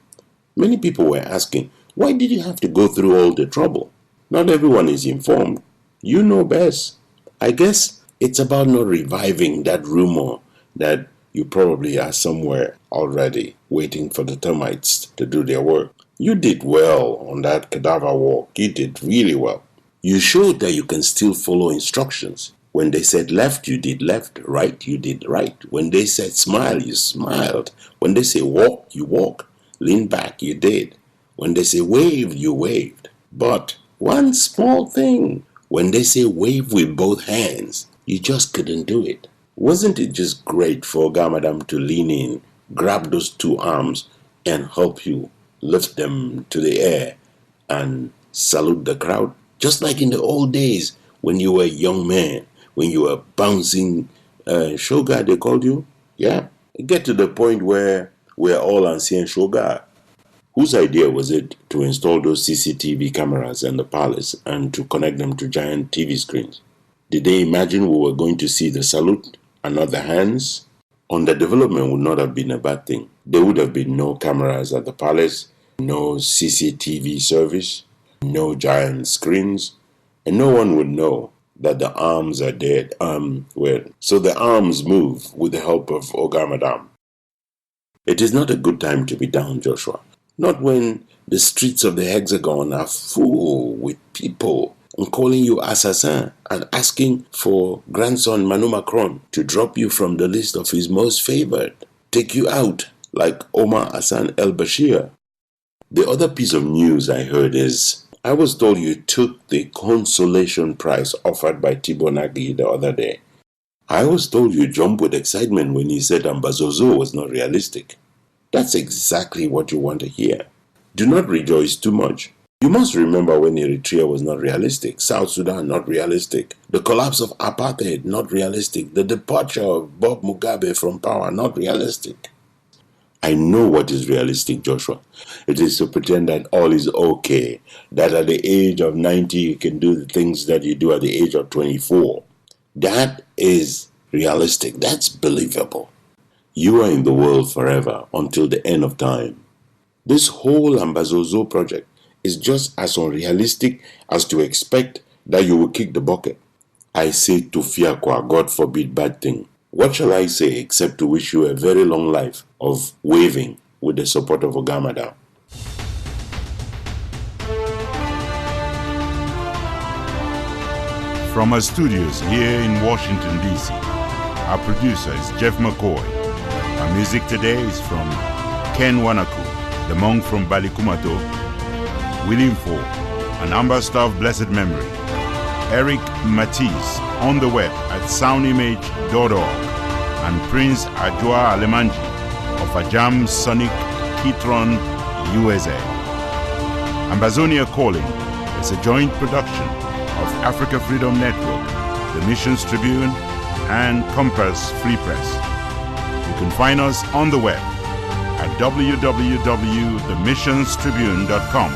Many people were asking, why did you have to go through all the trouble? Not everyone is informed. You know best. I guess it's about not reviving that rumor that you probably are somewhere already waiting for the termites to do their work. You did well on that cadaver walk. You did really well. You showed that you can still follow instructions. When they said left, you did left. Right, you did right. When they said smile, you smiled. When they say walk, you walk. Lean back, you did. When they say wave, you waved. But one small thing, when they say wave with both hands, you just couldn't do it. Wasn't it just great for Oga Madam to lean in, grab those two arms, and help you lift them to the air and salute the crowd? Just like in the old days when you were a young man, when you were bouncing shoga, they called you? Yeah. Get to the point where we're all ancien shoga. Whose idea was it to install those CCTV cameras in the palace and to connect them to giant TV screens? Did they imagine we were going to see the salute and not the hands? Underdevelopment would not have been a bad thing. There would have been no cameras at the palace, no CCTV service, no giant screens, and no one would know that the arms are dead. So the arms move with the help of Oga Madam. It is not a good time to be down, Joshua. Not when the streets of the Hexagon are full with people and calling you assassin and asking for grandson Manu Macron to drop you from the list of his most favored, take you out like Omar Hassan el-Bashir. The other piece of news I heard is, I was told you took the consolation prize offered by Thibaut Nagy the other day. I was told you jumped with excitement when he said Ambazozo was not realistic. That's exactly what you want to hear. Do not rejoice too much. You must remember when Eritrea was not realistic, South Sudan not realistic, the collapse of apartheid not realistic, the departure of Bob Mugabe from power not realistic. I know what is realistic, Joshua. It is to pretend that all is okay, that at the age of 90 you can do the things that you do at the age of 24. That is realistic. That's believable. You are in the world forever until the end of time. This whole Ambazozo project is just as unrealistic as to expect that you will kick the bucket. I say to Fiakwa, God forbid bad thing. What shall I say except to wish you a very long life of waving with the support of Oga Madam? From our studios here in Washington, D.C., our producer is Jeff McCoy. Our music today is from Ken Wanaku, the monk from Balikumato, William Ford, an ambassador of blessed memory, Eric Matisse on the web at soundimage.org, and Prince Ajwa Alemanji of Ajam Sonic Kitron, USA. Ambazonia Calling is a joint production of Africa Freedom Network, the Missions Tribune, and Compass Free Press. You can find us on the web at www.themissionstribune.com,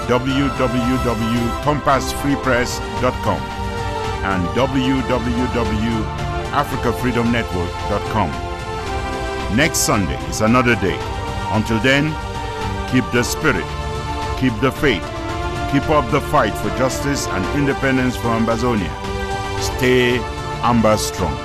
www.compassfreepress.com, and www.africafreedomnetwork.com. Next Sunday is another day. Until then, keep the spirit, keep the faith, keep up the fight for justice and independence for Ambazonia. Stay Amba strong.